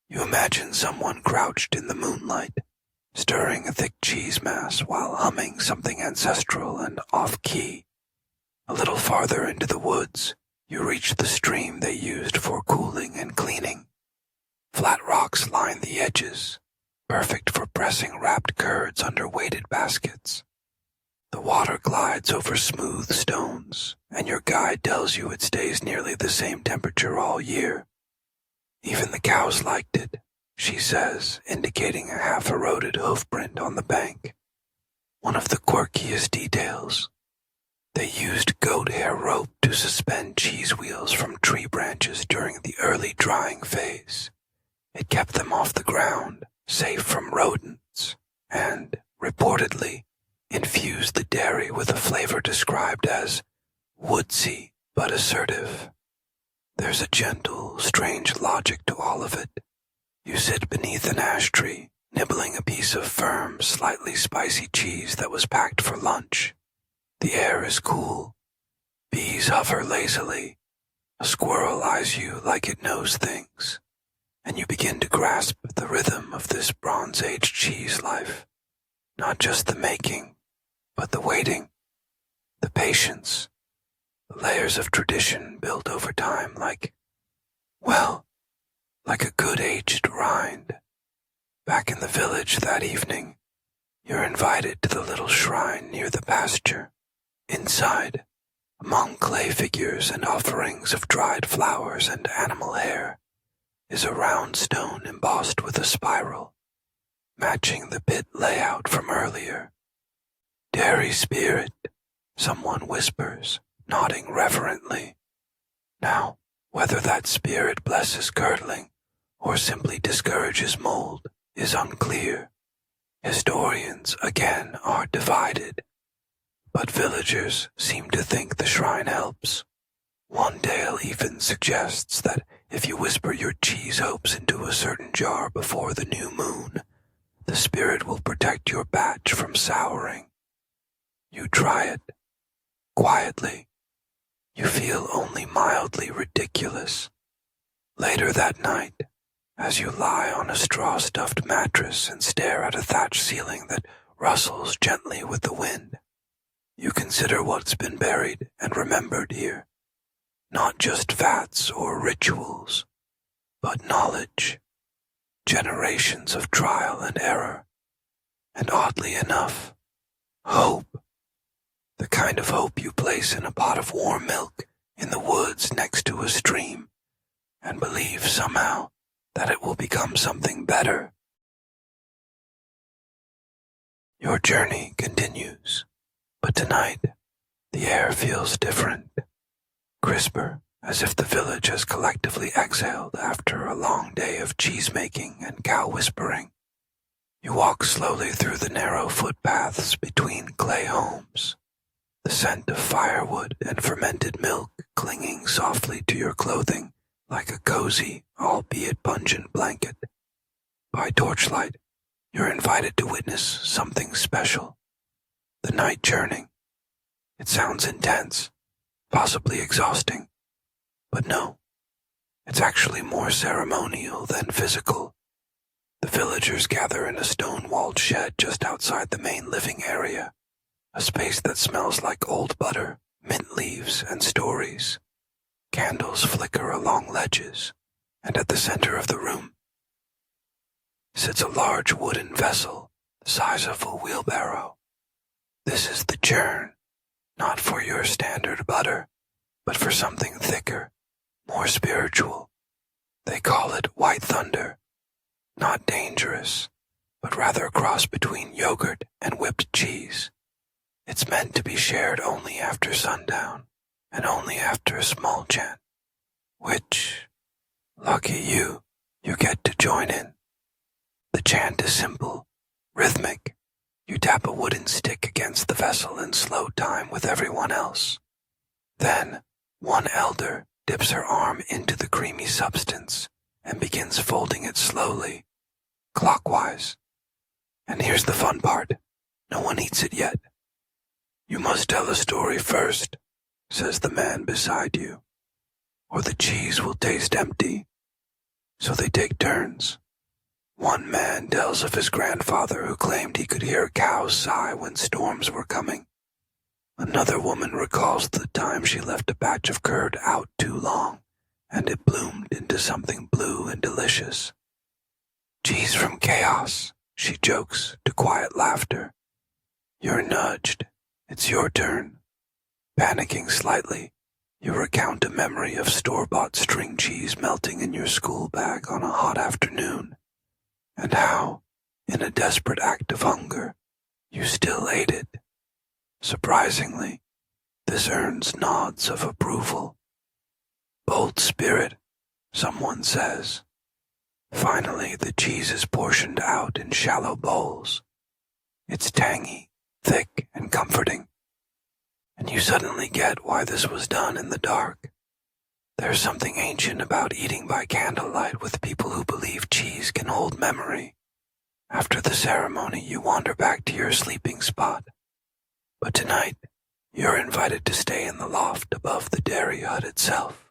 You imagine someone crouched in the moonlight, stirring a thick cheese mass while humming something ancestral and off-key. A little farther into the woods, you reach the stream they used for cooling and cleaning. Flat rocks line the edges, perfect for pressing wrapped curds under weighted baskets. The water glides over smooth stones, and your guide tells you it stays nearly the same temperature all year. "Even the cows liked it," she says, indicating a half-eroded hoofprint on the bank. One of the quirkiest details. They used goat hair rope to suspend cheese wheels from tree branches during the early drying phase. It kept them off the ground, safe from rodents, and, reportedly, infused the dairy with a flavor described as woodsy but assertive. There's a gentle, strange logic to all of it. You sit beneath an ash tree, nibbling a piece of firm, slightly spicy cheese that was packed for lunch. The air is cool. Bees hover lazily. A squirrel eyes you like it knows things. And you begin to grasp the rhythm of this Bronze Age cheese life. Not just the making, but the waiting, the patience, the layers of tradition built over time like a good aged rind. Back in the village that evening, you're invited to the little shrine near the pasture. Inside, among clay figures and offerings of dried flowers and animal hair, is a round stone embossed with a spiral, matching the pit layout from earlier. "Dairy spirit," someone whispers, nodding reverently. Now, whether that spirit blesses curdling or simply discourages mold is unclear. Historians, again, are divided, but villagers seem to think the shrine helps. One tale even suggests that if you whisper your cheese hopes into a certain jar before the new moon, the spirit will protect your batch from souring. You try it. Quietly. You feel only mildly ridiculous. Later that night, as you lie on a straw-stuffed mattress and stare at a thatched ceiling that rustles gently with the wind. You consider what's been buried and remembered here, not just facts or rituals, but knowledge, generations of trial and error, and oddly enough, hope. The kind of hope you place in a pot of warm milk in the woods next to a stream and believe somehow that it will become something better. Your journey continues, but tonight the air feels different, crisper, as if the village has collectively exhaled after a long day of cheese-making and cow whispering. You walk slowly through the narrow footpaths between clay homes, the scent of firewood and fermented milk clinging softly to your clothing like a cozy, albeit pungent blanket. By torchlight, you're invited to witness something special. The night churning. It sounds intense, possibly exhausting. But no, it's actually more ceremonial than physical. The villagers gather in a stone-walled shed just outside the main living area, a space that smells like old butter, mint leaves, and stories. Candles flicker along ledges, and at the center of the room sits a large wooden vessel the size of a wheelbarrow. This is the churn, not for your standard butter, but for something thicker, more spiritual. They call it white thunder, not dangerous, but rather a cross between yogurt and whipped cheese. It's meant to be shared only after sundown, and only after a small chant, which, lucky you get to join in. The chant is simple, rhythmic. You tap a wooden stick against the vessel in slow time with everyone else. Then, one elder dips her arm into the creamy substance and begins folding it slowly, clockwise. And here's the fun part. No one eats it yet. You must tell a story first, says the man beside you, or the cheese will taste empty. So they take turns. One man tells of his grandfather who claimed he could hear cows sigh when storms were coming. Another woman recalls the time she left a batch of curd out too long, and it bloomed into something blue and delicious. Cheese from chaos, she jokes to quiet laughter. You're nudged. It's your turn. Panicking slightly, you recount a memory of store-bought string cheese melting in your school bag on a hot afternoon, and how, in a desperate act of hunger, you still ate it. Surprisingly, this earns nods of approval. Bold spirit, someone says. Finally, the cheese is portioned out in shallow bowls. It's tangy, thick, and comforting. And you suddenly get why this was done in the dark. There's something ancient about eating by candlelight with people who believe cheese can hold memory. After the ceremony, you wander back to your sleeping spot. But tonight, you're invited to stay in the loft above the dairy hut itself.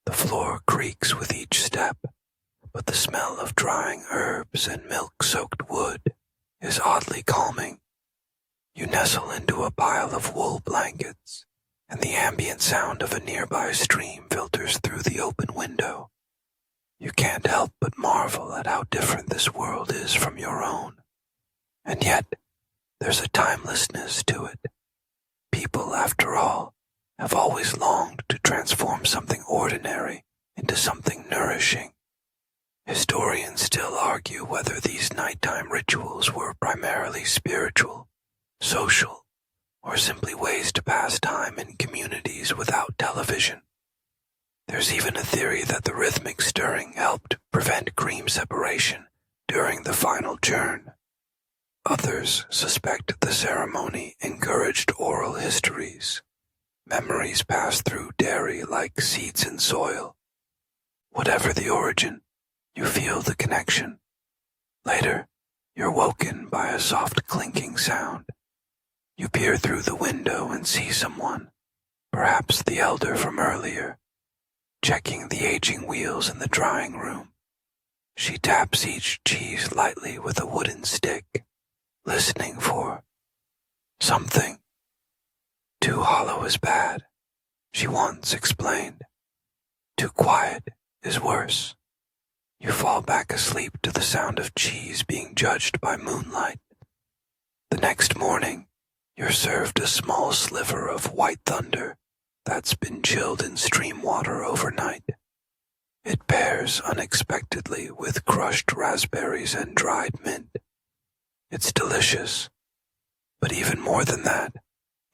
The floor creaks with each step, but the smell of drying herbs and milk-soaked wood is oddly calming. You nestle into a pile of wool blankets, and the ambient sound of a nearby stream filters through the open window. You can't help but marvel at how different this world is from your own. And yet, there's a timelessness to it. People, after all, have always longed to transform something ordinary into something nourishing. Historians still argue whether these nighttime rituals were primarily spiritual, social, or simply ways to pass time in communities without television. There's even a theory that the rhythmic stirring helped prevent cream separation during the final churn. Others suspect the ceremony encouraged oral histories, memories passed through dairy like seeds in soil. Whatever the origin, you feel the connection. Later, you're woken by a soft clinking sound. You peer through the window and see someone, perhaps the elder from earlier, checking the aging wheels in the drying room. She taps each cheese lightly with a wooden stick, listening for something. Too hollow is bad, she once explained. Too quiet is worse. You fall back asleep to the sound of cheese being judged by moonlight. The next morning, you're served a small sliver of white thunder that's been chilled in stream water overnight. It pairs unexpectedly with crushed raspberries and dried mint. It's delicious, but even more than that,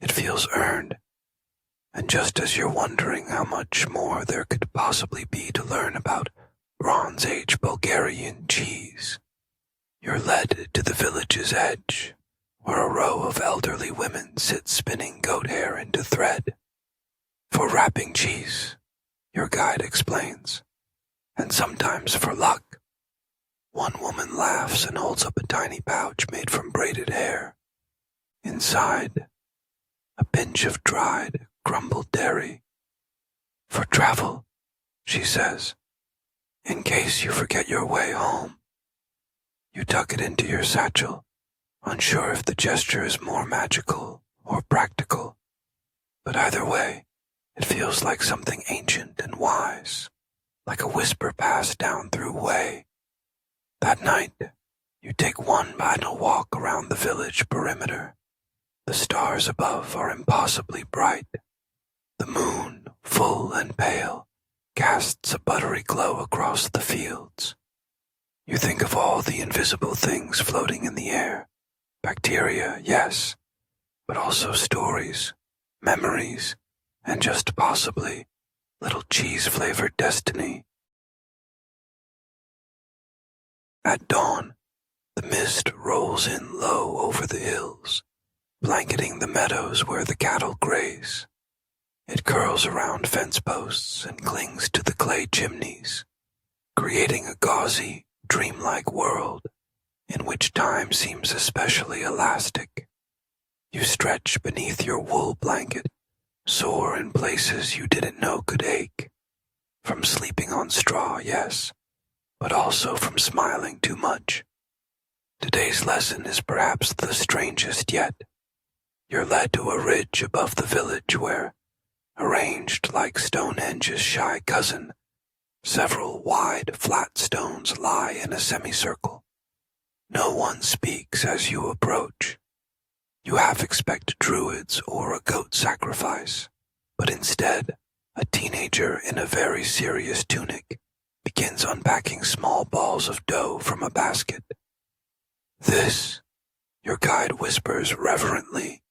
it feels earned. And just as you're wondering how much more there could possibly be to learn about Bronze Age Bulgarian cheese, you're led to the village's edge, where a row of elderly women sit spinning goat hair into thread. For wrapping cheese, your guide explains, and sometimes for luck. One woman laughs and holds up a tiny pouch made from braided hair. Inside, a pinch of dried, crumbled dairy. For travel, she says, in case you forget your way home. You tuck it into your satchel, unsure if the gesture is more magical or practical, but either way, it feels like something ancient and wise, like a whisper passed down through way. That night, you take one final walk around the village perimeter. The stars above are impossibly bright. The moon, full and pale, casts a buttery glow across the fields. You think of all the invisible things floating in the air. Bacteria, yes, but also stories, memories, and just possibly little cheese-flavored destiny. At dawn, the mist rolls in low over the hills, blanketing the meadows where the cattle graze. It curls around fence posts and clings to the clay chimneys, creating a gauzy, dreamlike world in which time seems especially elastic. You stretch beneath your wool blanket, sore in places you didn't know could ache. From sleeping on straw, yes, but also from smiling too much. Today's lesson is perhaps the strangest yet. You're led to a ridge above the village where, arranged like Stonehenge's shy cousin, several wide, flat stones lie in a semicircle. No one speaks as you approach. You half expect druids or a goat sacrifice, but instead, a teenager in a very serious tunic begins unpacking small balls of dough from a basket. This, your guide whispers reverently,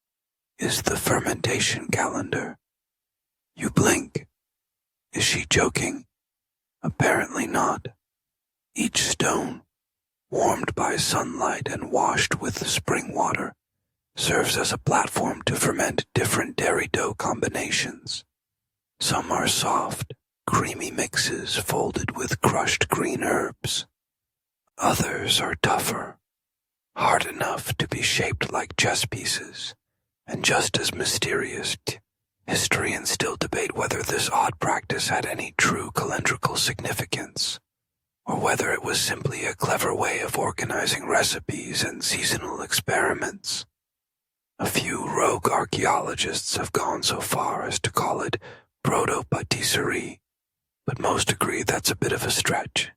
is the fermentation calendar. You blink. Is she joking? Apparently not. Each stone, warmed by sunlight and washed with spring water, serves as a platform to ferment different dairy dough combinations. Some are soft, creamy mixes folded with crushed green herbs. Others are tougher, hard enough to be shaped like chess pieces, and just as mysterious. Historians still debate whether this odd practice had any true calendrical significance, or whether it was simply a clever way of organizing recipes and seasonal experiments. A few rogue archaeologists have gone so far as to call it proto-patisserie, but most agree that's a bit of a stretch.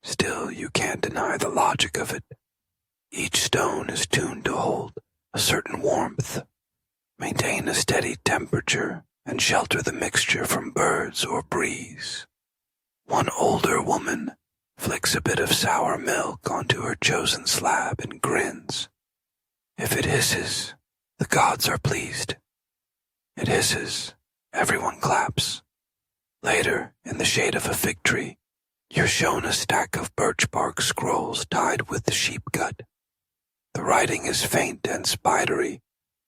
Still, you can't deny the logic of it. Each stone is tuned to hold a certain warmth, maintain a steady temperature, and shelter the mixture from birds or breeze. One older woman flicks a bit of sour milk onto her chosen slab and grins. If it hisses, the gods are pleased. It hisses, everyone claps. Later, in the shade of a fig tree, you're shown a stack of birch bark scrolls tied with sheep gut. The writing is faint and spidery,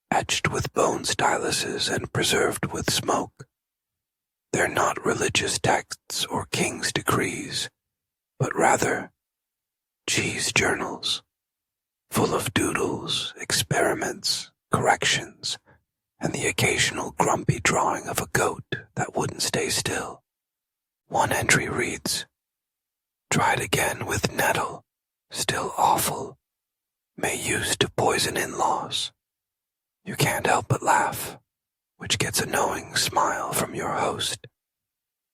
etched with bone styluses and preserved with smoke. They're not religious texts or king's decrees, but rather cheese journals, full of doodles, experiments, corrections, and the occasional grumpy drawing of a goat that wouldn't stay still. One entry reads, Tried again with nettle, still awful. May use to poison in-laws. You can't help but laugh, which gets a knowing smile from your host.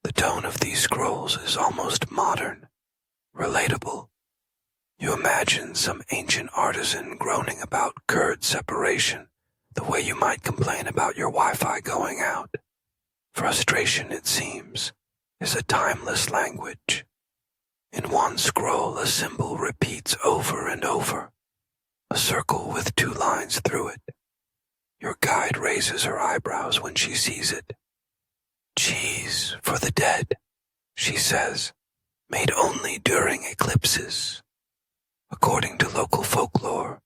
The tone of these scrolls is almost modern, relatable. You imagine some ancient artisan groaning about curd separation, the way you might complain about your Wi-Fi going out. Frustration, it seems, is a timeless language. In one scroll, a symbol repeats over and over, a circle with 2 lines through it. Your guide raises her eyebrows when she sees it. Cheese for the dead, she says, made only during eclipses. According to local folklore,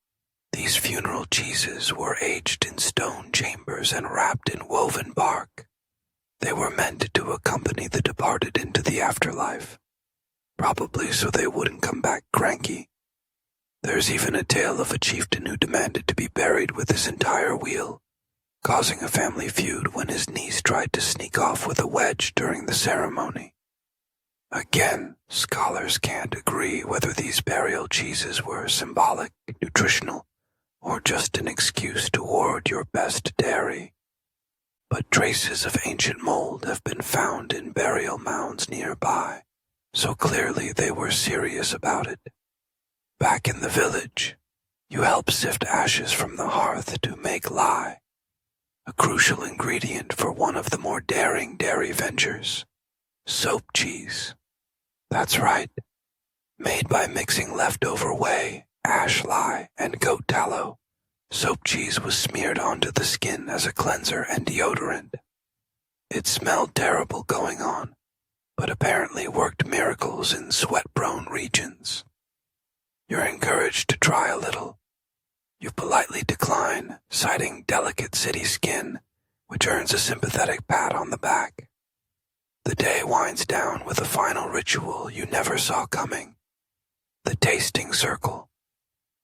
these funeral cheeses were aged in stone chambers and wrapped in woven bark. They were meant to accompany the departed into the afterlife, probably so they wouldn't come back cranky. There's even a tale of a chieftain who demanded to be buried with his entire wheel, causing a family feud when his niece tried to sneak off with a wedge during the ceremony. Again, scholars can't agree whether these burial cheeses were symbolic, nutritional, or just an excuse to hoard your best dairy. But traces of ancient mold have been found in burial mounds nearby, so clearly they were serious about it. Back in the village, you help sift ashes from the hearth to make lye, a crucial ingredient for one of the more daring dairy ventures, soap cheese. That's right, made by mixing leftover whey, ash lye, and goat tallow. Soap cheese was smeared onto the skin as a cleanser and deodorant. It smelled terrible going on, but apparently worked miracles in sweat-prone regions. You're encouraged to try a little. You politely decline, citing delicate city skin, which earns a sympathetic pat on the back. The day winds down with a final ritual you never saw coming, the tasting circle.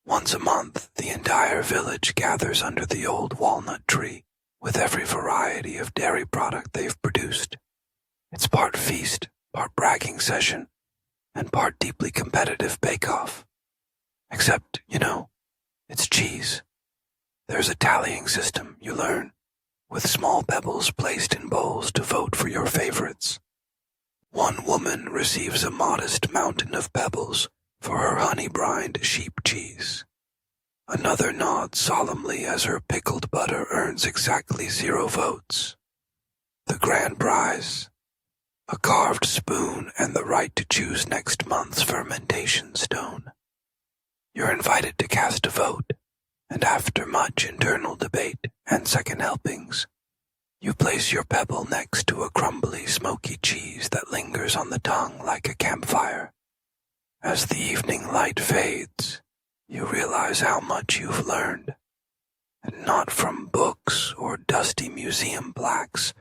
Once a month, the entire village gathers under the old walnut tree with every variety of dairy product they've produced. It's part feast, part bragging session, and part deeply competitive bake-off. Except, it's cheese. There's a tallying system, you learn, with small pebbles placed in bowls to vote for your favorites. One woman receives a modest mountain of pebbles for her honey-brined sheep cheese. Another nods solemnly as her pickled butter earns exactly 0 votes. The grand prize, a carved spoon and the right to choose next month's fermentation stone. You're invited to cast a vote, and after much internal debate and second helpings, you place your pebble next to a crumbly, smoky cheese that lingers on the tongue like a campfire. As the evening light fades, you realize how much you've learned, and not from books or dusty museum plaques,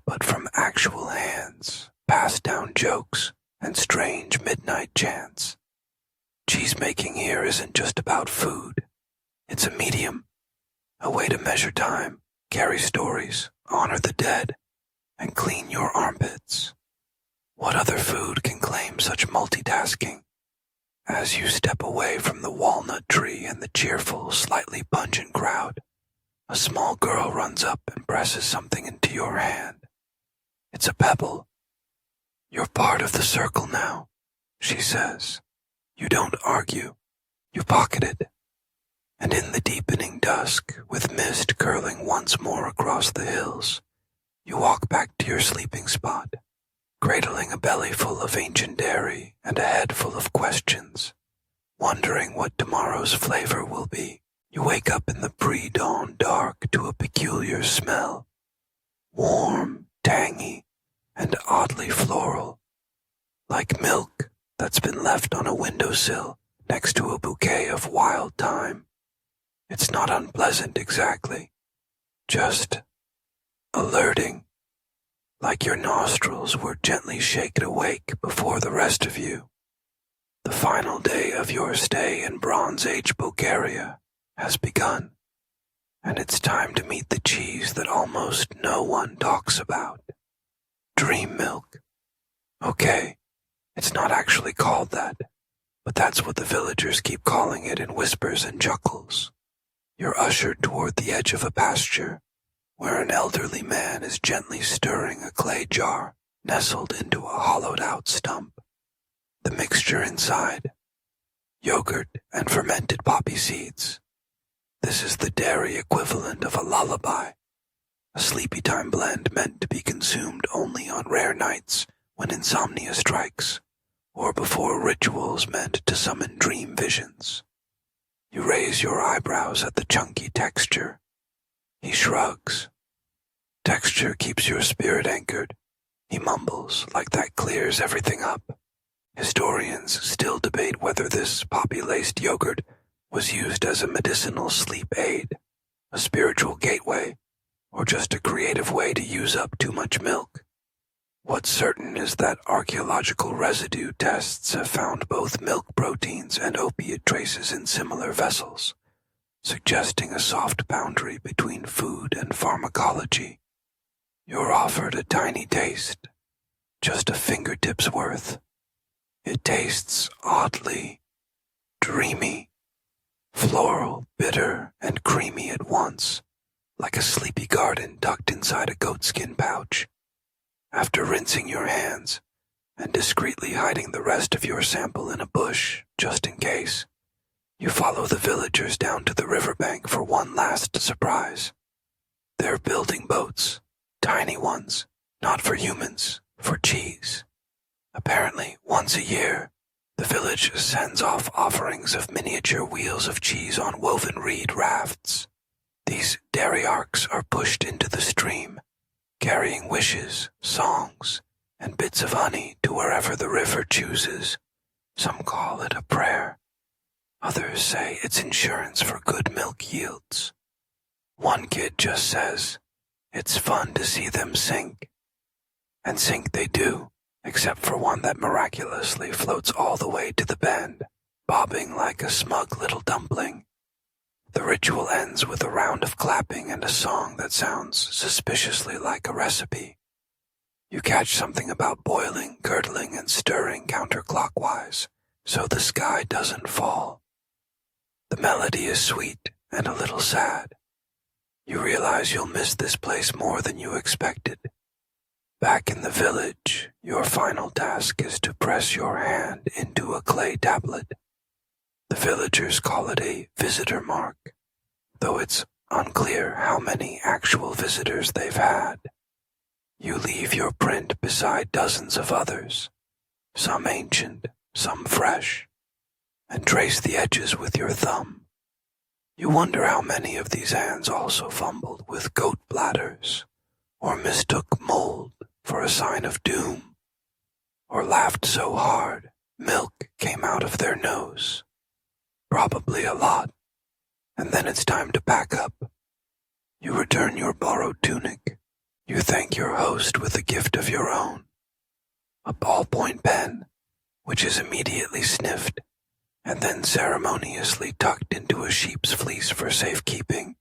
but from actual hands, passed down jokes, and strange midnight chants. Cheesemaking here isn't just about food. It's a medium, a way to measure time, carry stories, honor the dead, and clean your armpits. What other food can claim such multitasking? As you step away from the walnut tree and the cheerful, slightly pungent crowd, a small girl runs up and presses something into your hand. It's a pebble. You're part of the circle now, she says. You don't argue. You pocket it. And in the deepening dusk, with mist curling once more across the hills, you walk back to your sleeping spot, cradling a belly full of ancient dairy and a head full of questions, wondering what tomorrow's flavor will be. You wake up in the pre-dawn dark to a peculiar smell, warm, tangy, and oddly floral, like milk that's been left on a windowsill next to a bouquet of wild thyme. It's not unpleasant exactly, just alerting, like your nostrils were gently shaken awake before the rest of you. The final day of your stay in Bronze Age Bulgaria has begun, and it's time to meet the cheese that almost no one talks about. Dream milk. Okay, It's not actually called that, but that's what the villagers keep calling it in whispers and chuckles. You're ushered toward the edge of a pasture, where an elderly man is gently stirring a clay jar nestled into a hollowed-out stump. The mixture inside: yogurt and fermented poppy seeds. This is the dairy equivalent of a lullaby, a sleepy time blend meant to be consumed only on rare nights when insomnia strikes, or before rituals meant to summon dream visions. You raise your eyebrows at the chunky texture. He shrugs. Texture keeps your spirit anchored. He mumbles like that clears everything up. Historians still debate whether this poppy-laced yogurt was used as a medicinal sleep aid, a spiritual gateway, or just a creative way to use up too much milk. What's certain is that archaeological residue tests have found both milk proteins and opiate traces in similar vessels, suggesting a soft boundary between food and pharmacology. You're offered a tiny taste, just a fingertip's worth. It tastes oddly dreamy, floral, bitter, and creamy at once, like a sleepy garden tucked inside a goatskin pouch. After rinsing your hands and discreetly hiding the rest of your sample in a bush, just in case, you follow the villagers down to the riverbank for one last surprise. They're building boats, tiny ones, not for humans, for cheese. Apparently, once a year, the village sends off offerings of miniature wheels of cheese on woven reed rafts. These dairy arcs are pushed into the stream, carrying wishes, songs, and bits of honey to wherever the river chooses. Some call it a prayer. Others say it's insurance for good milk yields. One kid just says, "It's fun to see them sink." And sink they do, except for one that miraculously floats all the way to the bend, bobbing like a smug little dumpling. The ritual ends with a round of clapping and a song that sounds suspiciously like a recipe. You catch something about boiling, curdling, and stirring counterclockwise, so the sky doesn't fall. The melody is sweet and a little sad. You realize you'll miss this place more than you expected. Back in the village, your final task is to press your hand into a clay tablet. The villagers call it a visitor mark, though it's unclear how many actual visitors they've had. You leave your print beside dozens of others, some ancient, some fresh, and trace the edges with your thumb. You wonder how many of these hands also fumbled with goat bladders, or mistook mold for a sign of doom, or laughed so hard milk came out of their nose. Probably a lot. And then it's time to pack up. You return your borrowed tunic. You thank your host with a gift of your own, a ballpoint pen, which is immediately sniffed and then ceremoniously tucked into a sheep's fleece for safekeeping.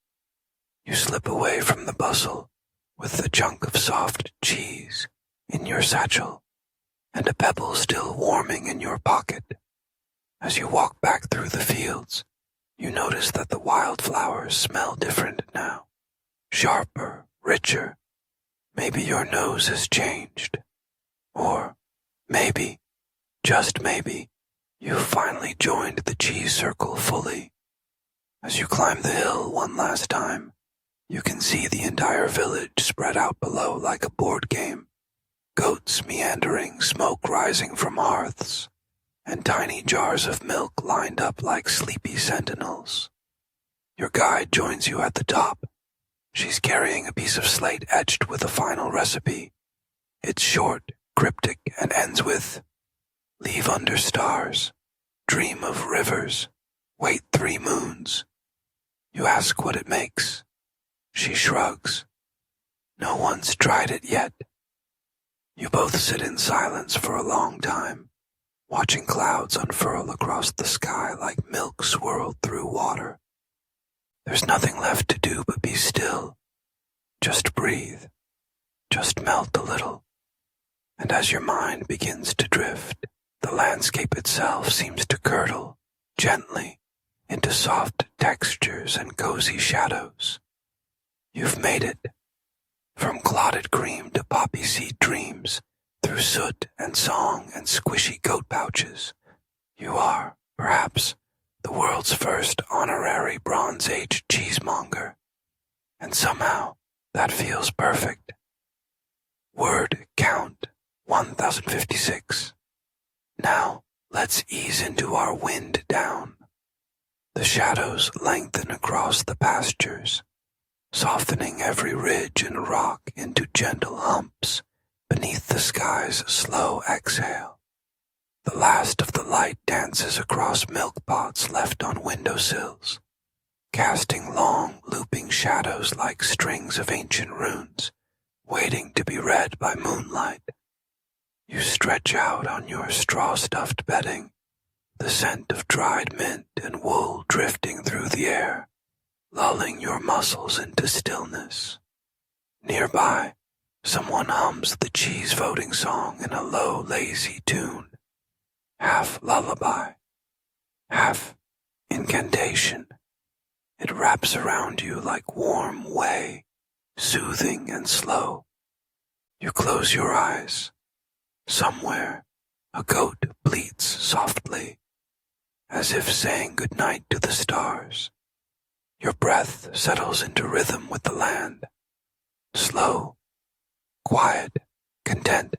You slip away from the bustle with the chunk of soft cheese in your satchel and a pebble still warming in your pocket. As you walk back through the fields, you notice that the wildflowers smell different now, sharper, richer. Maybe your nose has changed. Or maybe, just maybe, you've finally joined the cheese circle fully. As you climb the hill one last time, you can see the entire village spread out below like a board game. Goats meandering, smoke rising from hearths, and tiny jars of milk lined up like sleepy sentinels. Your guide joins you at the top. She's carrying a piece of slate etched with a final recipe. It's short, cryptic, and ends with, "Leave under stars, dream of rivers, wait 3 moons." You ask what it makes. She shrugs. No one's tried it yet. You both sit in silence for a long time, watching clouds unfurl across the sky like milk swirled through water. There's nothing left to do but be still. Just breathe. Just melt a little. And as your mind begins to drift, the landscape itself seems to curdle gently into soft textures and cozy shadows. You've made it. From clotted cream to poppy seed dreams, through soot and song and squishy goat pouches, you are, perhaps, the world's first honorary Bronze Age cheesemonger. And somehow, that feels perfect. Word count 1056. Now, let's ease into our wind down. The shadows lengthen across the pastures, softening every ridge and rock into gentle humps beneath the sky's slow exhale. The last of the light dances across milk pots left on windowsills, casting long, looping shadows like strings of ancient runes, waiting to be read by moonlight. You stretch out on your straw-stuffed bedding, the scent of dried mint and wool drifting through the air, lulling your muscles into stillness. Nearby, someone hums the cheese voting song in a low, lazy tune, half lullaby, half incantation. It wraps around you like warm whey, soothing and slow. You close your eyes. Somewhere, a goat bleats softly, as if saying goodnight to the stars. Your breath settles into rhythm with the land. Slow, quiet, content.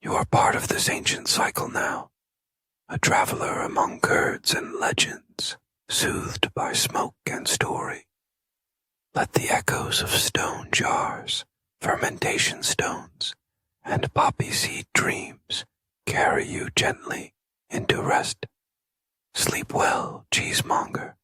You are part of this ancient cycle now, a traveler among curds and legends, soothed by smoke and story. Let the echoes of stone jars, fermentation stones, and poppy seed dreams carry you gently into rest. Sleep well, cheesemonger.